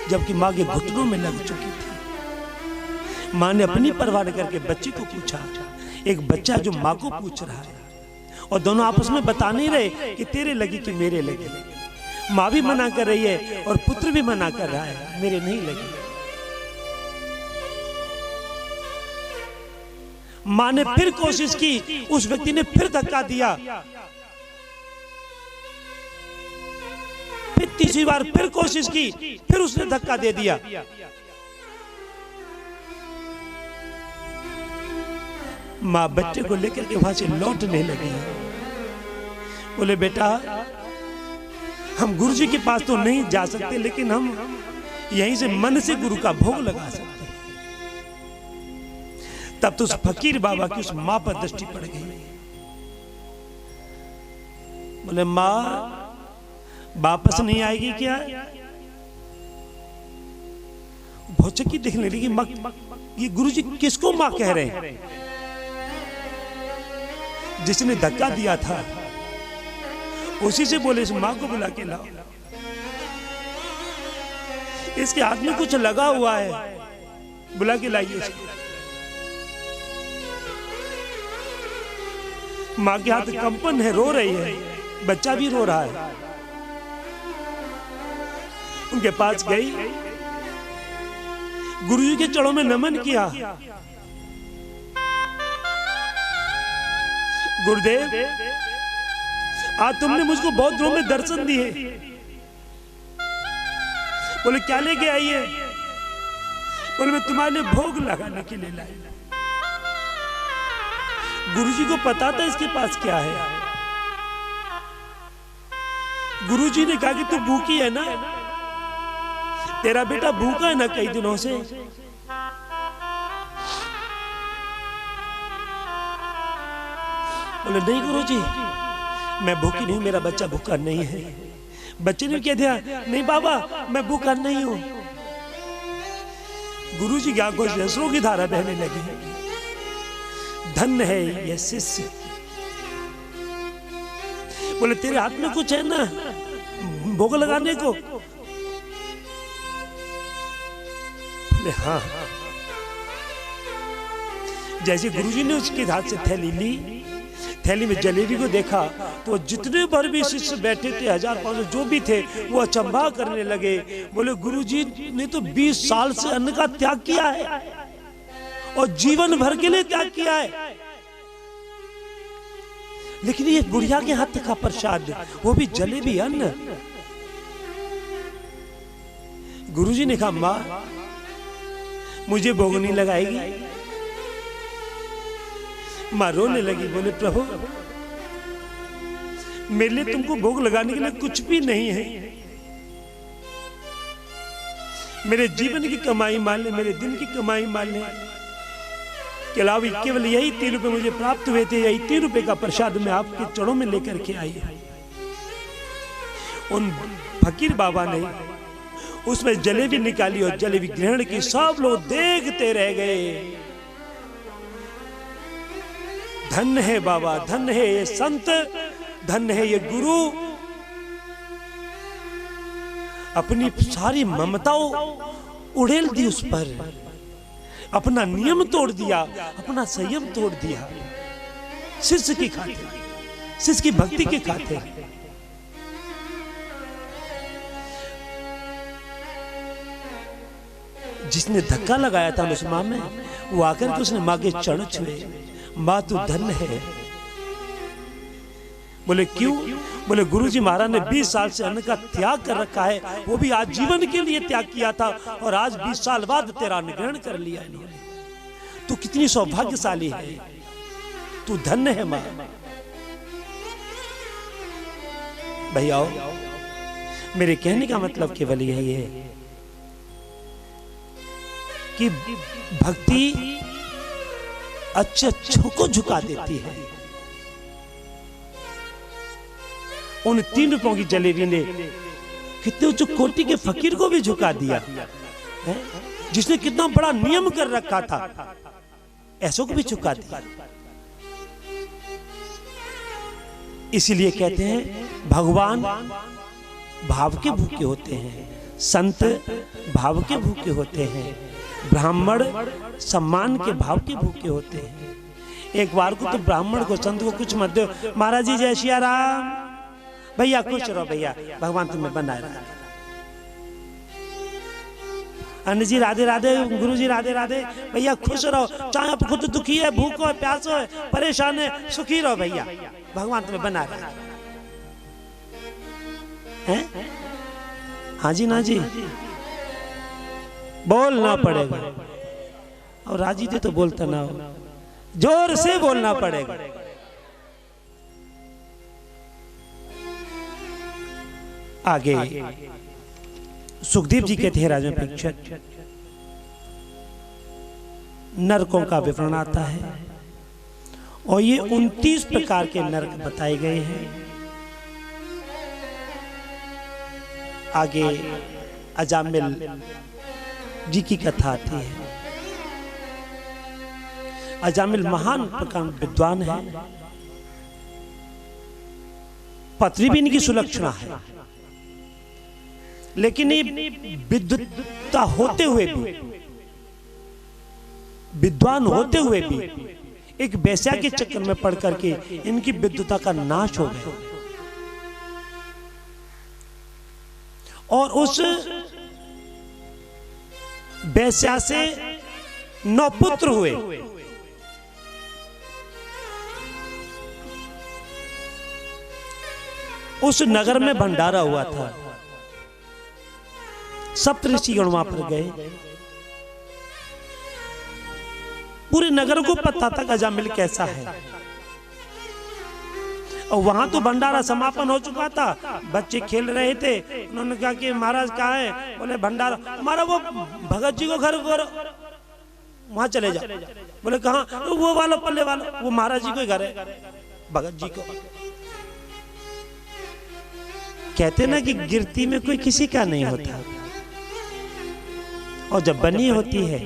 जबकि मां के घुटनों में लग चुकी थी। मां ने अपनी परवाह करके बच्ची को पूछा। एक बच्चा जो मां को पूछ रहा है, और दोनों आपस में बता नहीं रहे कि तेरे लगी कि मेरे लगी। मां भी मना कर रही है और पुत्र भी मना कर रहा है, मेरे नहीं लगी। मां ने फिर कोशिश की, उस व्यक्ति ने फिर धक्का दिया। फिर तीसरी बार फिर कोशिश की, फिर उसने धक्का दे दिया। मां बच्चे को लेकर के वहां से लौटने लगी। बोले बेटा हम गुरु जी के पास तो नहीं जा सकते, लेकिन हम यहीं से मन से गुरु का भोग लगा सकते। तब तो उस फकीर बाबा की उस मां पर दृष्टि पड़ गई। बोले मां वापस नहीं आएगी क्या? भौचक्की देखने लगी। मां ये गुरुजी किसको मां कह रहे हैं? जिसने धक्का दिया था उसी से बोले इस मां को बुला के लाओ, इसके हाथ में कुछ लगा हुआ है, बुला के लाइए इसको। मां के हाथ कंपन है, रो रही है, बच्चा भी रो रहा है। उनके पास गई, गुरुजी के चरणों में नमन किया। गुरुदेव आज तुमने मुझको बहुत दिनों में दर्शन दिए। बोले क्या लेके आई है? बोले मैं तुम्हारे लिए भोग लगाने के लिए लाई। गुरुजी को पता था इसके पास क्या है। गुरुजी ने कहा कि तू भूखी है ना, तेरा बेटा भूखा है ना कई दिनों से। बोले नहीं गुरुजी मैं भूखी नहीं, मेरा बच्चा भूखा नहीं है। बच्चे ने कह दिया नहीं बाबा मैं भूखा नहीं हूं। गुरुजी की आंखों से अश्रु की धारा बहने लगी। धन्य है यह शिष्य। बोले तेरे हाथ में कुछ है ना भोग लगाने को? बोले हाँ। जैसे गुरुजी ने उसके हाथ से थैली ली, थैली में जलेबी को देखा तो जितने भर भी शिष्य बैठे थे 1500 जो भी थे वो अचंभा करने लगे। बोले गुरुजी ने तो 20 साल से अन्न का त्याग किया है और जीवन भर के लिए त्याग किया है, लेकिन ये बुढ़िया के हाथ का प्रसाद, वो भी जलेबी अन्न। गुरुजी ने कहा मां मुझे भोग नहीं लगाएगी? मां रोने लगी। बोले प्रभु मेरे लिए तुमको भोग लगाने के लिए कुछ भी नहीं है। मेरे जीवन की कमाई मान ले, मेरे दिन की कमाई मान ले, के अलावा केवल यही 3 रुपए मुझे प्राप्त हुए थे, यही 3 रुपए का प्रसाद मैं आपके चरणों में लेकर के आई। उन फकीर बाबा ने उसमें जलेबी निकाली और जलेबी ग्रहण की। सब लोग देखते रह गए। धन्य है बाबा, धन्य है ये संत, धन्य है ये गुरु। अपनी सारी ममताओं उड़ेल दी उस पर, अपना नियम तोड़ दिया, अपना संयम तोड़ दिया, शिष्य की खातिर, शिष्य की भक्ति की खातिर। जिसने धक्का लगाया था उस मां में, वो आकर के उसने मां के चरण छुए। मां तू धन्य है। बोले क्यों? बोले गुरुजी महाराज ने 20 साल से अन्न का त्याग कर रखा है, वो भी आज जीवन के लिए त्याग किया था, और आज 20 साल बाद तेरा ग्रहण कर लिया इन्होंने। तू कितनी सौभाग्यशाली है, तू धन्य है मां। भैया मेरे कहने का मतलब केवल यही है कि भक्ति अच्छों को झुका देती है। उन 3 रुपयों की जलेबी ने कितने उच्च कोटि के फकीर को भी झुका दिया है, जिसने कितना बड़ा नियम कर रखा था, ऐसों को भी झुका दिया। इसीलिए कहते हैं भगवान भाव के भूखे होते हैं, संत भाव के भूखे होते हैं, ब्राह्मण सम्मान के भाव के भूखे होते हैं। एक बार को तो ब्राह्मण को संत को कुछ मत दो, महाराज जी जय सिया राम, भैया खुश रहो, भैया भगवान तुम्हें बनाए रहा। अन्य जी राधे राधे, गुरु जी राधे राधे, भैया खुश रहो, चाहे आप खुद दुखी है, भूखो है, प्यासो है, परेशान है, सुखी रहो भैया, भगवान तुम्हें बना रहा है। हाँ जी ना जी, बोलना पड़ेगा, और राजी थे तो बोलता ना हो, जोर से बोलना पड़ेगा। आगे सुखदेव जी कहते हैं राजा परीक्षित, नरकों का विवरण आता है, और ये 29 प्रकार के नरक बताए गए हैं। आगे अजामिल जी की कथा आती है। अजामिल महान प्रकार विद्वान है, पत्नी भी इनकी सुलक्षणा है, लेकिन ये विद्वत्ता होते हुए भी, विद्वान होते हुए भी एक वेश्या के चक्कर में पड़ करके इनकी विद्वत्ता का नाश हो गया, और उस वेश्या से 9 पुत्र हुए। उस नगर में भंडारा हुआ था, सप्तऋषिगण वहां पर गए। पूरे नगर को पता था अजामिल कैसा है, और वहां तो भंडारा समापन हो चुका था, बच्चे खेल रहे थे। उन्होंने कहा कि महाराज कहाँ है? बोले भंडारा, हमारा वो भगत जी को घर वहां चले जा। बोले कहाँ? वो वाला पल्ले वाला, वो महाराज जी को घर है, भगत जी को। कहते ना कि गिरती में कोई किसी का नहीं होता, और जब बनी होती है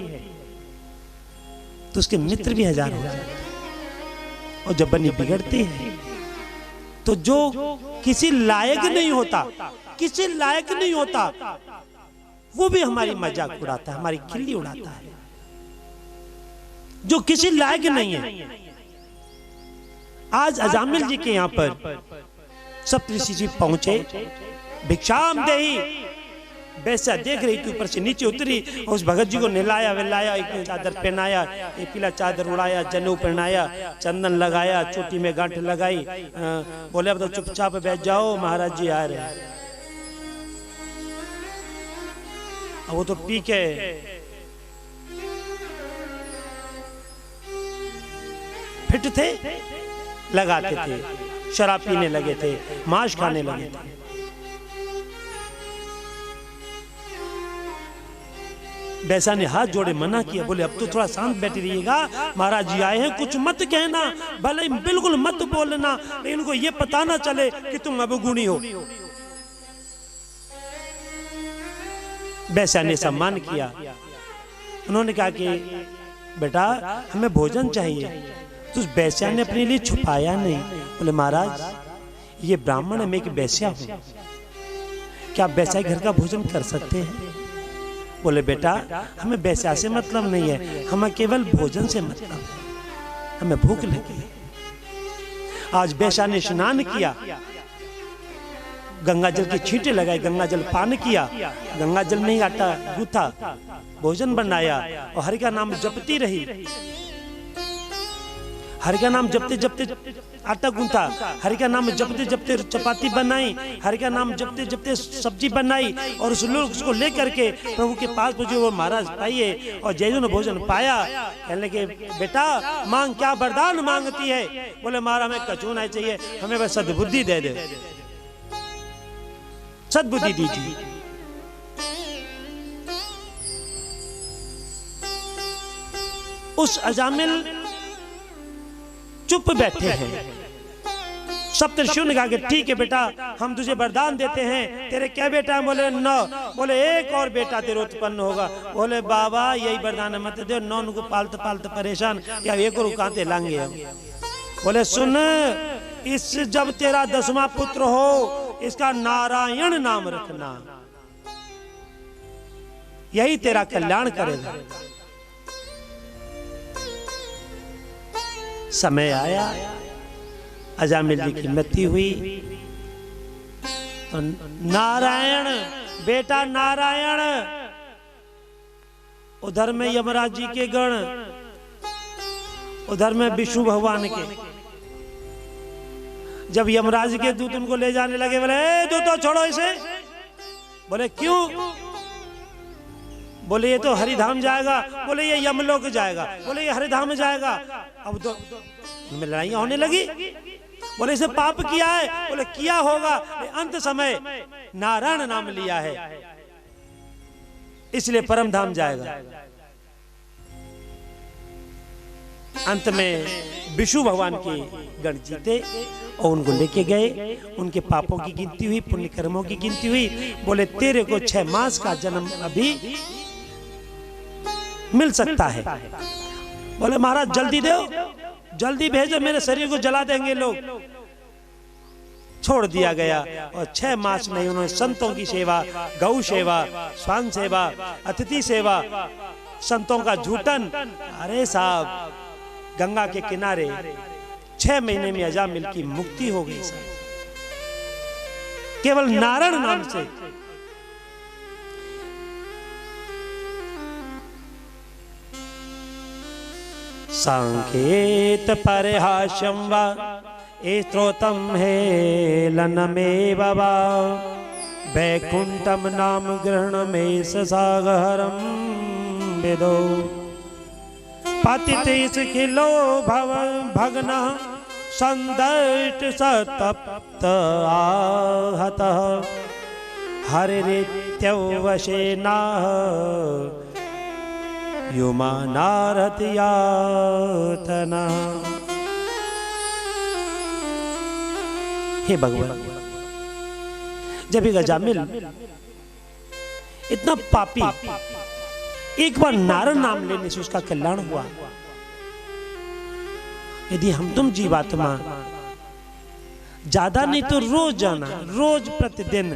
तो उसके मित्र भी 1000 हो जाते, और जब बनी बिगड़ती है तो जो किसी लायक नहीं होता, किसी लायक नहीं होता, वो भी हमारी मजाक उड़ाता है, हमारी खिल्ली उड़ाता है। जो किसी लायक नहीं है, आज अजामिल जी के यहां पर सप्तऋषि जी पहुंचे, भिक्षाम देही। वैसा देख रही थी, ऊपर से नीचे उतरी, उस भगत जी को नहलाया वेलाया, एक चादर पहनाया, एक पीला चादर उड़ाया, जनेऊ पहनाया, चंदन लगाया, चोटी में गांठ लगाई। बोले अब तो चुपचाप बैठ जाओ, महाराज जी आ रहे हैं। वो तो पी के फिट थे, लगाते थे, शराब पीने लगे थे, मांस खाने लगे थे। वैसा ने हाथ जोड़े मना किया, बोले अब तो थोड़ा शांत बैठे रहिएगा, महाराज जी आए हैं, कुछ मत कहना, भले बिल्कुल मत बोलना, लेकिन इनको ये पता ना चले कि तुम अवगुणी हो। वैसा ने सम्मान किया। उन्होंने कहा कि बेटा हमें भोजन चाहिए, तो वैश्या ने अपने लिए छुपाया नहीं। बोले महाराज ये ब्राह्मण है, मैं एक वैश्या हूं, क्या आप वैश्या के घर का भोजन कर सकते हैं? बोले बेटा हमें वैश्या से मतलब नहीं है, हमें केवल भोजन से मतलब है, हमें भूख लगी। आज वैश्या ने स्नान किया, गंगा जल की छींटे लगाई, गंगा जल पान किया, गंगा जल में ही आटा गूथा, भोजन बनाया और हरि का नाम जपती रही। हरि का नाम जपते जपते आटा गूंथा, हरि का नाम जपते जपते चपाती बनाई, हरि का नाम जपते जपते सब्जी बनाई और उस लोग उसको लेकर के प्रभु के पास पहुंचे। वो महाराज पाइए, और जैसे ने भोजन पाया, कहने लगे बेटा मांग, क्या वरदान मांगती है? बोले महाराज हमें कछू नहीं चाहिए, हमें बस सद्बुद्धि दे दे, सद्बुद्धि दीजिए। उस अजामिल चुप बैठे हैं। सप्तर्षियों ने कहा कि ठीक है बेटा हम तुझे वरदान देते हैं, तेरे क्या बेटा है? बोले 9। बोले एक और बेटा तेरे उत्पन्न होगा। बोले बाबा यही वरदान है, मत दे, 9 को पालते पालते परेशान, या एक और उकाते लाएंगे हम। बोले सुन, इस जब तेरा 10वां पुत्र हो, इसका नारायण नाम रखना, यही तेरा कल्याण करेगा। समय आया, अजामिल जी की मृत्यु हुई, तो नारायण बेटा नारायण, उधर में यमराज जी के गण, उधर में विष्णु भगवान के। जब यमराज के दूत उनको ले जाने लगे, बोले दूतों छोड़ो इसे। बोले क्यों? बोले ये तो हरिधाम जाएगा। बोले ये यमलोक जाएगा। बोले ये हरिधाम जाएगा। अब तो इनमें लड़ाइयां होने लगी। बोले इसे पाप किया है। बोले किया होगा, अंत समय नारायण नाम लिया है, इसलिए परम धाम जाएगा। अंत में विष्णु भगवान के गण जीते और उनको लेके गए। उनके पापों की गिनती हुई, पुण्य कर्मों की गिनती हुई। बोले तेरे को 6 मास का जन्म अभी मिल सकता है। बोले महाराज जल्दी दो, जल्दी भेजो, मेरे शरीर को जला देंगे लोग। छोड़ दिया गया और 6 मास में उन्होंने संतों की सेवा, गौ सेवा, स्वान सेवा, अतिथि सेवा, संतों का झूठन। अरे साहब गंगा के किनारे 6 महीने में अजामिल की मुक्ति हो गई साहब, केवल नारायण नाम से। सांकेत परिहास्यं वा स्त्रोतं हेलनमेव वा वैकुंठं नाम ग्रहणमेष सागरं विदो पतितेष खिलो भव भग्नः संदष्ट सतप्त आहतः हरिरित्यवशेनाः युमानारत यातना। हे भगवान, जब एक अजामिल इतना पापी एक बार नारायण नाम लेने से उसका कल्याण हुआ, यदि हम तुम जीवात्मा ज्यादा नहीं तो रोज जाना, रोज प्रतिदिन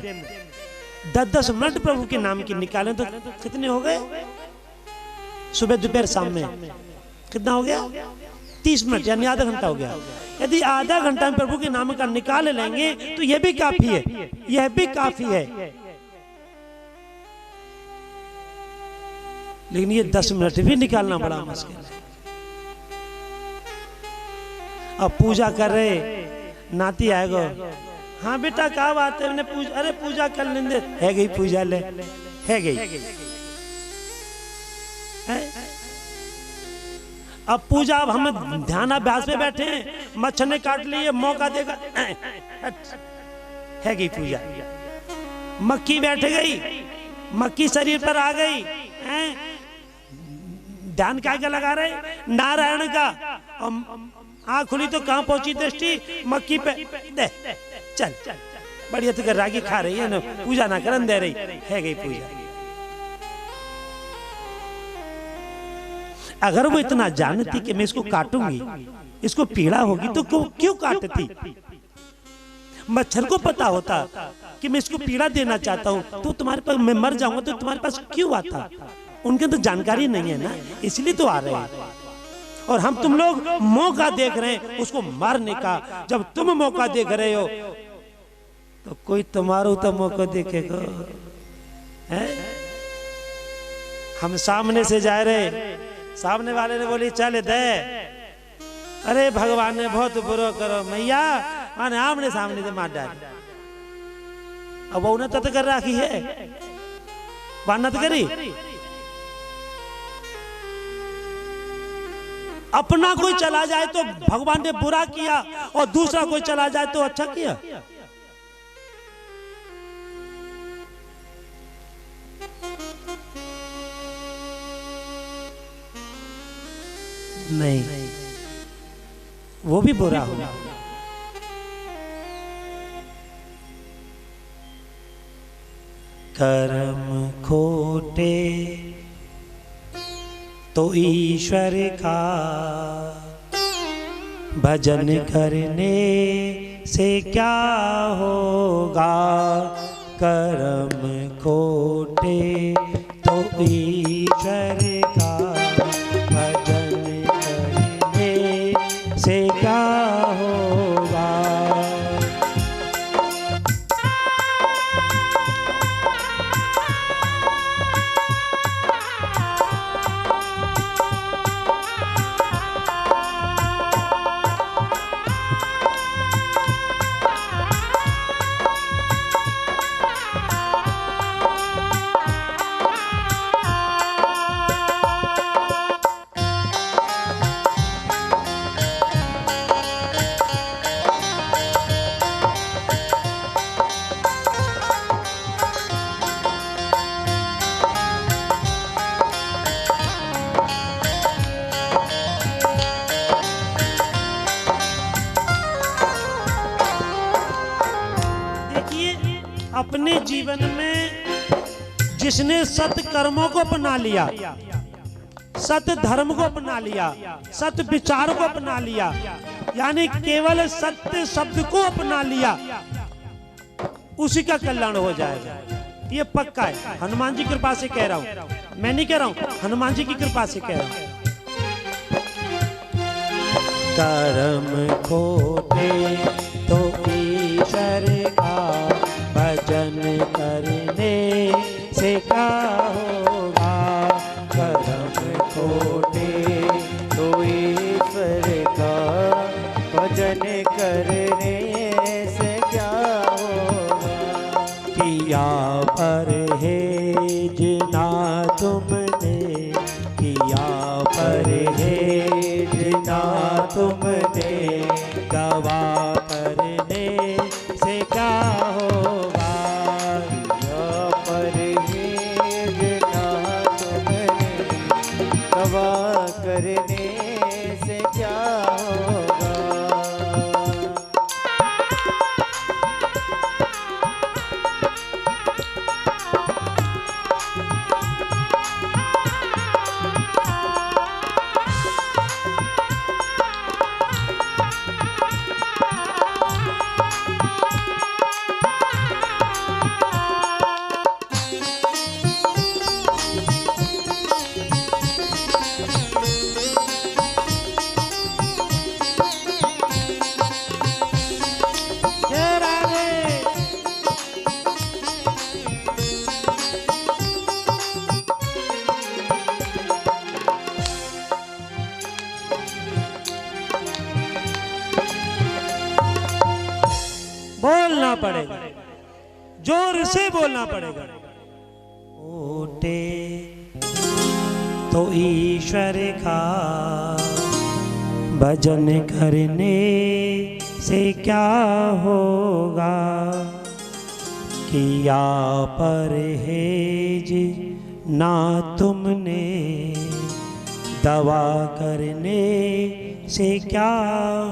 10-10 मिनट प्रभु के नाम की निकालें तो कितने हो गए? सुबह दोपहर शाम में कितना हो गया? 30 मिनट, यानी आधा घंटा हो गया। यदि आधा घंटा में प्रभु के नाम का निकाल लेंगे तो यह भी काफी है, यह भी काफी है। लेकिन ये 10 मिनट भी निकालना बड़ा मुश्किल है। अब पूजा कर रहे, नाती आएगा, हाँ बेटा क्या बात है, मैंने पूजा, अरे पूजा कर लेंगे, है गई पूजा, ले है गई। अब पूजा, अब हम ध्यानाभ्यास में बैठे हैं, मच्छर ने काट लिए, मौका देगा, है गई पूजा। मक्खी बैठ गई, मक्खी शरीर पर आ गई, ध्यान क्या क्या लगा रहे? नारायण का। आँख खुली तो कहाँ पहुंची दृष्टि? मक्की पे। दे चल बढ़िया तो कर रागी खा रही है ना, पूजा ना करन दे रही है गई पूजा। अगर वो इतना जानती कि मैं इसको काटूंगी, इसको पीड़ा होगी, तो क्यों काटती? मच्छर को पता होता कि मैं इसको पीड़ा देना चाहता हूं, तो तुम्हारे पास मैं मर जाऊंगा तो तुम्हारे पास क्यों आता? उनके तो जानकारी नहीं है ना, इसलिए तो आ रहे हैं। और हम तुम लोग मौका देख रहे हैं उसको मारने का। जब तुम मौका देख रहे हो तो कोई तुम्हारा तो मौका देखेगा है? हम सामने से जा रहे, सामने वाले ने बोली चल दे, अरे भगवान ने बहुत बुरा करो मैया, माने आमने सामने से मार डाल। अब वो ने तत कर रखी है, बानत करी। अपना कोई चला जाए तो भगवान ने बुरा किया, और दूसरा कोई चला जाए तो अच्छा किया। नहीं, वो भी बुरा होगा। कर्म खोटे तो ईश्वर का भजन करने से क्या होगा। कर्म खोटे तो ईश्वर का भजन करने से क्या होगा। अपने जीवन में जिसने सत कर्मों को अपना लिया, सत धर्म को अपना लिया, सत विचार को अपना लिया, यानी केवल सत्य शब्द को अपना लिया, उसी का कल्याण हो जाएगा। ये पक्का है, हनुमान जी की कृपा से कह रहा हूं, मैं नहीं कह रहा हूं, हनुमान जी की कृपा से कह रहा हूं। कर्म खोटे तो ईश्वर का भजन करने से क्या होगा। कर्म खोटे तो ईश्वर का भजन करने से क्या होगा। किया परहेज ना तुमने, किया परहेज ना तुमने, दवा करने से क्या होगा। किया परहेज ना तुमने, दवा करने से क्या होगा। बोलना पड़ेगा, जोर से बोलना पड़ेगा। ओटे तो ईश्वर का भजन करने से क्या होगा। किया परहेज ना तुमने, दवा करने से क्या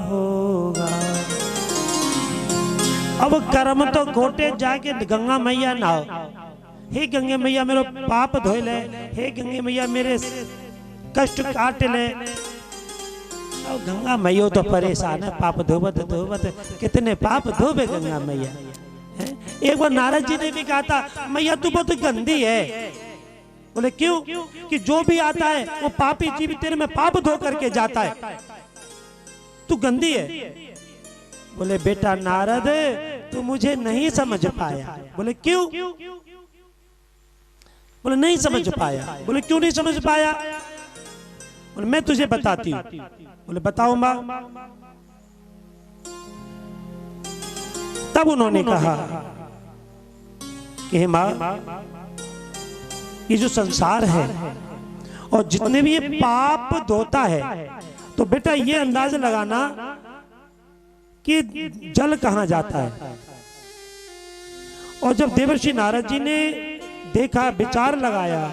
होगा। अब कर्म तो खोटे, जाके गंगा मैया नहाओ। हे गंगे मैया मेरे पाप धोए ले, हे गंगे मैया मेरे कष्ट काट ले। अब गंगा मैया तो परेशान है, पाप धोबत धोबत कितने पाप धोबे गंगा मैया। एक बार नारद जी ने भी कहा था, मैया तू बहुत गंदी है। बोले क्यों? कि जो भी आता है वो पापी जीव तेरे में पाप धो करके जाता है, तू गंदी है। बोले बेटा नारद तू मुझे नहीं समझ पाया। बोले क्यों? बोले नहीं समझ पाया। बोले क्यों नहीं समझ पाया? बोले मैं तुझे बताती हूँ। बोले बताओ माँ। तब उन्होंने कहा कि हे माँ, ये जो संसार है और जितने भी ये पाप धोता है, तो बेटा ये अंदाज लगाना कि जल कहां जाता है। और जब देवर्षि नारद जी ने देखा, विचार लगाया,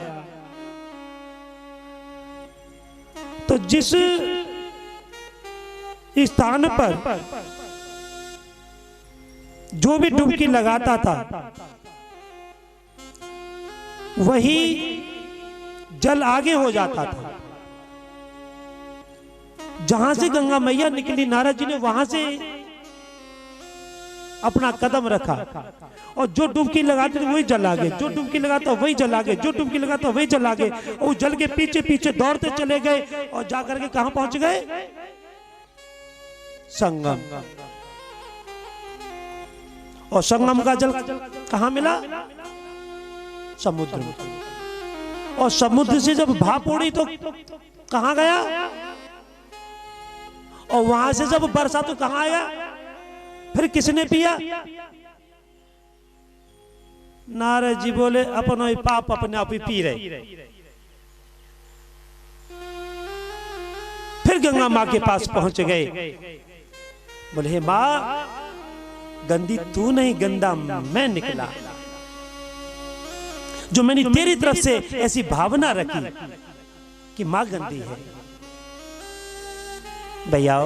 तो जिस स्थान पर जो भी डुबकी लगाता था वही जल आगे हो जाता था। जहां से गंगा मैया निकली, नारद जी ने वहां से अपना कदम रखा और जो डुबकी लगाते थे वही जल आगे, जो डुबकी लगाता वही जल आगे, जो डुबकी लगाता वही जल आगे। और जल के पीछे पीछे दौड़ते चले गए और जाकर के कहां पहुंच गए? संगम। और संगम का जल कहां मिला? समुद्र। और समुद्र से जब भाप उड़ी तो कहां गया? और वहां से जब बरसा तो कहां आया? फिर किसने पिया? नारद जी बोले अपनो ही पाप अपने आप ही पी रहे। फिर गंगा मां के पास पहुंच गए। बोले हे मां, गंदी तू नहीं, गंदा मैं निकला, जो मैंने तेरी तरफ से ऐसी भावना रखी कि मां गंदी है। भैया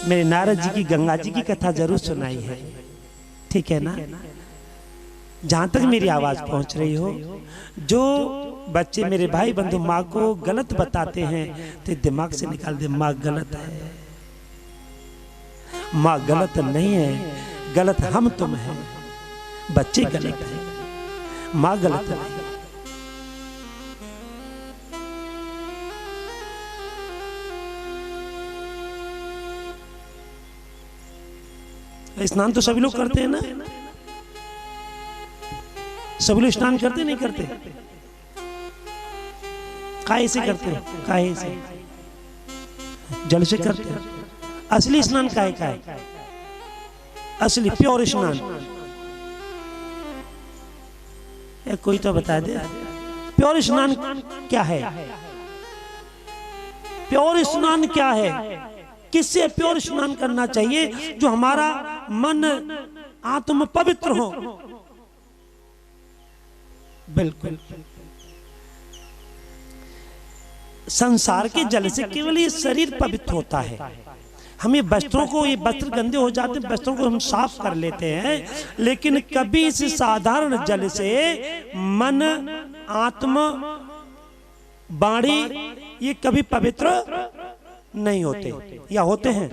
मेरे नारद जी की गंगा जी की कथा जरूर सुनाई है, ठीक है ना? जहां तक मेरी आवाज पहुंच रही हो, जो बच्चे मेरे भाई बंधु माँ को गलत बताते हैं तो दिमाग से निकाल दे, माँ गलत है। माँ गलत नहीं है, गलत हम तुम हैं। बच्चे गलत हैं, माँ गलत नहीं। स्नान तो सभी लोग करते हैं ना? सभी लोग स्नान करते नहीं करते? काहे से करते हैं? काहे से? जल से करते हैं। असली स्नान काहे का है? असली प्योर स्नान कोई तो बता दे, प्योर स्नान क्या है? प्योर स्नान क्या है? किससे प्योर स्नान करना चाहिए? जो हमारा मन आत्म पवित्र हो। बिल्कुल। संसार के जल से केवल ये शरीर पवित्र होता है। हम ये वस्त्रों को, ये वस्त्र गंदे हो जाते हैं, वस्त्रों को हम साफ कर लेते हैं, लेकिन कभी इस साधारण जल से मन, आत्मा, वाणी ये कभी पवित्र नहीं होते। या होते हैं?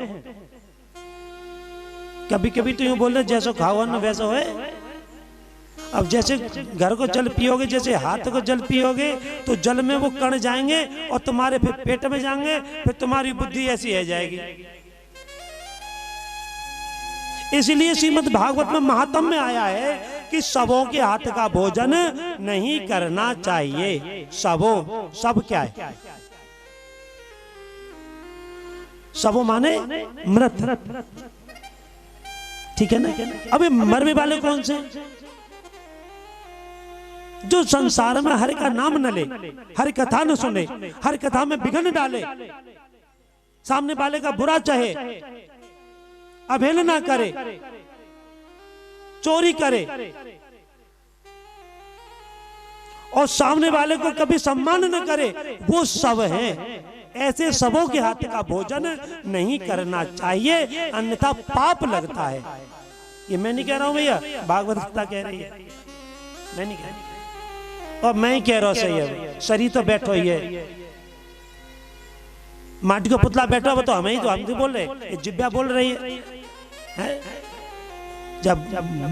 कभी कभी तो यूं बोल रहे जैसो खाओ न वैसो है। अब जैसे घर को जल पियोगे, जैसे हाथ को जल पियोगे, तो जल में वो कण जाएंगे और तुम्हारे फिर पेट में जाएंगे, फिर तुम्हारी बुद्धि ऐसी है जाएगी। इसलिए श्रीमद् भागवत में महात्म में आया है कि सबों के हाथ का भोजन नहीं करना चाहिए। सबों, सब क्या है? सबों माने मृत, ठीक है ना? अबे मरने वाले कौन से? जो संसार में हरि का नाम न ले, हरि कथा न सुने, हरि कथा में विघ्न डाले, सामने वाले का बुरा चाहे, अवहेलना करे, चोरी करे, और सामने वाले को कभी सम्मान न करे, वो सब है। ऐसे सबों के हाथ का भोजन नहीं करना चाहिए, अन्यथा पाप लगता है। ये मैं नहीं कह रहा हूं भैया, भागवत गीता कह रही है, मैं नहीं कह रहा। और मैं ही कह रहा हूं, सही है। शरीर तो बैठो ही है, माटी का पुतला बैठा हुआ तो हम ही तो हम भी बोल रहे, जिब्या बोल रही है। जब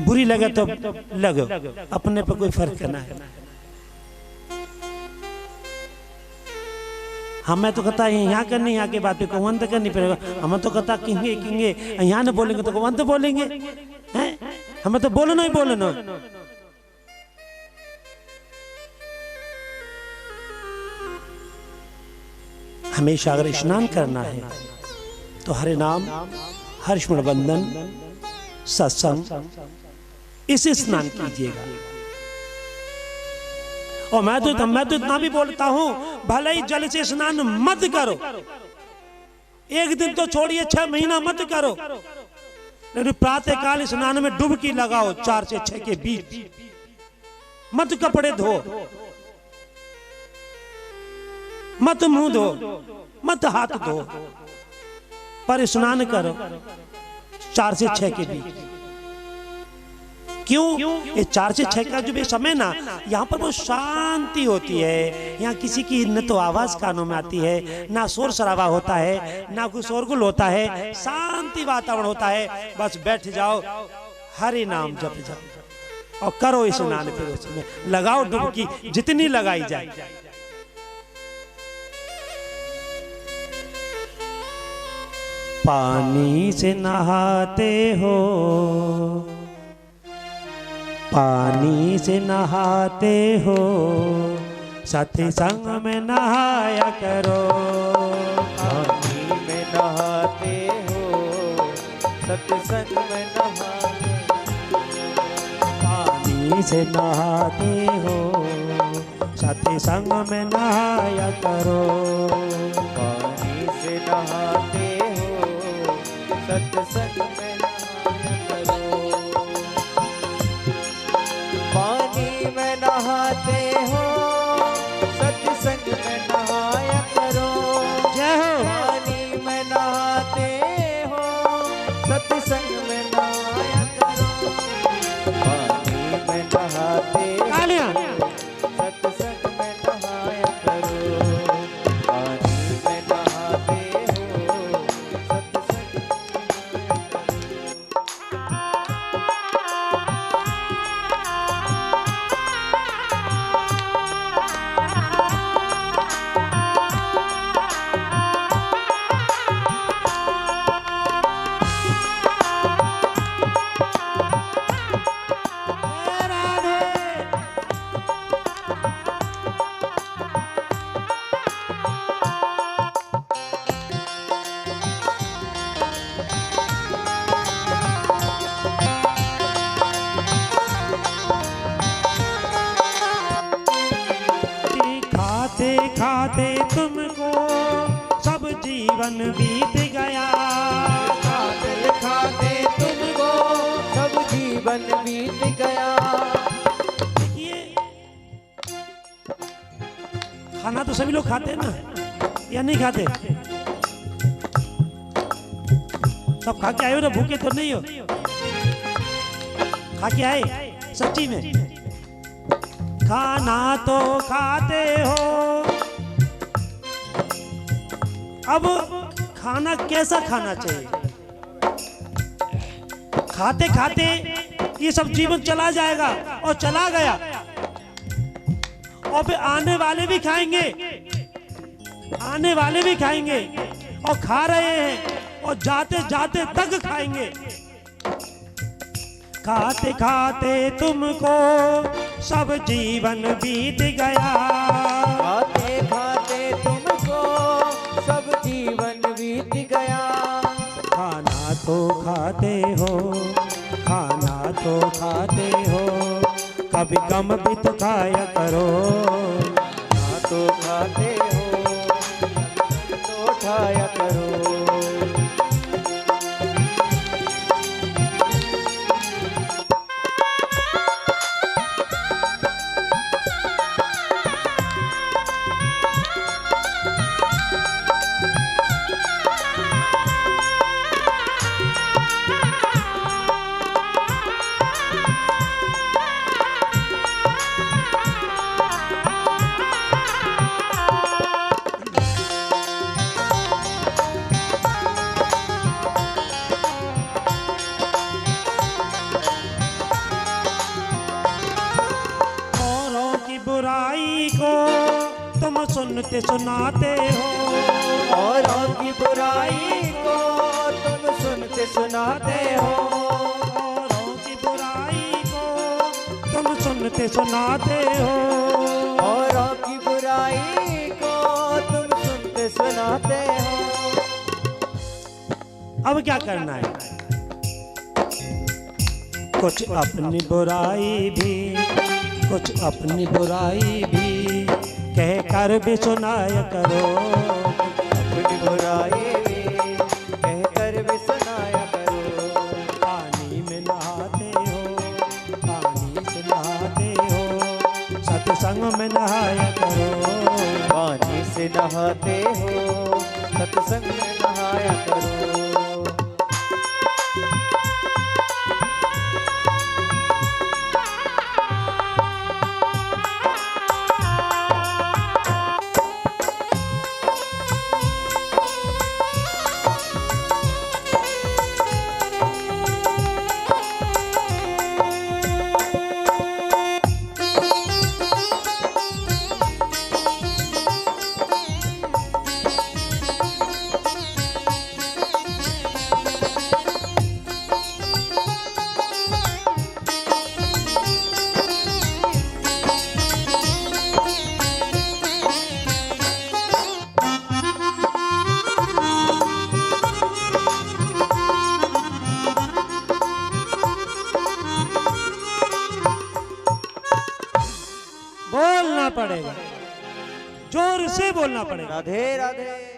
बुरी लगे तो लगो, अपने पे कोई फर्क करना है। हमें तो कहता है यहाँ करनी, यहाँ की बात पे कौन तो करनी पड़ेगा। हमें तो कहता किंगे किंगे, यहाँ न बोलेंगे तो कौन तो बोलेंगे हैं। हमें तो बोलना ही बोलना। हमेशा अगर स्नान करना है तो हरे नाम, हर्षमण बंदन, सत्संग, इसे स्नान कीजिएगा। और मैं तो इतना भी बोलता हूं, भले ही जल से स्नान मत करो, एक दिन तो छोड़िए, 6 महीना मत करो, लेकिन प्रातः काल स्नान में डुबकी लगाओ 4 से 6 के बीच। मत कपड़े धो, मत मुंह धो, मत हाथ धो, पर स्नान करो 4 से 6 के बीच। क्यों? ये 4 से 6 का जो भी समय ना, यहाँ पर वो शांति होती है। यहाँ किसी की न तो आवाज कानों में आती है, ना शोर शराबा होता है, ना कोई शोरगुल होता है, शांति वातावरण होता है। बस बैठ जाओ, हरि नाम जप जाओ और करो स्नान। फिर उसमें लगाओ डुबकी, जितनी लगाई जाए। पानी से नहाते हो, पानी से नहाते हो, सत्संग में नहाया करो। पानी में नहाते हो, सत्संग में नहाते। पानी से नहाते हो, सत्संग में नहाया करो। पानी से नहाते हो, सत्संग में नहाया करो। पानी में नहाते हो, सत्संग में नहाया करो। जय हो। पानी में नहाते हो, सत्संग में नहाया करो। पानी में नहाते हो, तालियां। सत्संग में नहाया करो। पानी में नहाते हो, सत्संग में नहाया करो। खाते खाते तुमको सब जीवन बीत गया। खाते खाते तुमको सब जीवन बीत गया। देखिए, खाना तो सभी लोग खाते हैं ना, या नहीं खाते? सब खा के आए हो ना, भूखे तो नहीं हो? खा के आए सच्ची में? खाना तो खाते हो, अब खाना कैसा खाना चाहिए? खाते खाते ये सब जीवन चला जाएगा और चला गया, और फिर आने वाले भी खाएंगे, आने वाले भी खाएंगे, और खा रहे हैं और जाते जाते तक खाएंगे। खाते खाते तुमको सब जीवन बीत गया। खाते खाते तुमको सब जीवन बीत गया। खाना तो खाते हो, खाना तो खाते हो, कभी कम भी तो खाया करो। खाना तो खाते हो, तो खाया करो। सुनते सुनाते हो, औरों की बुराई को तुम सुनते सुनाते हो, औरों की बुराई को तुम सुनते सुनाते हो, औरों की बुराई को तुम सुनते सुनाते हो। अब क्या करना है? कुछ अपनी बुराई भी, कुछ अपनी बुराई भी कह कर भी सुनाया करो, अपनी बुराई भी कह कर भी सुनाया करो। पानी में नहाते हो, पानी से नहाते हो, सत्संग में नहाया करो, पानी से नहाते हो, सत्संग में नहाया करो। बोलना पड़ेगा, जोर से बोलना पड़ेगा। राधे राधे।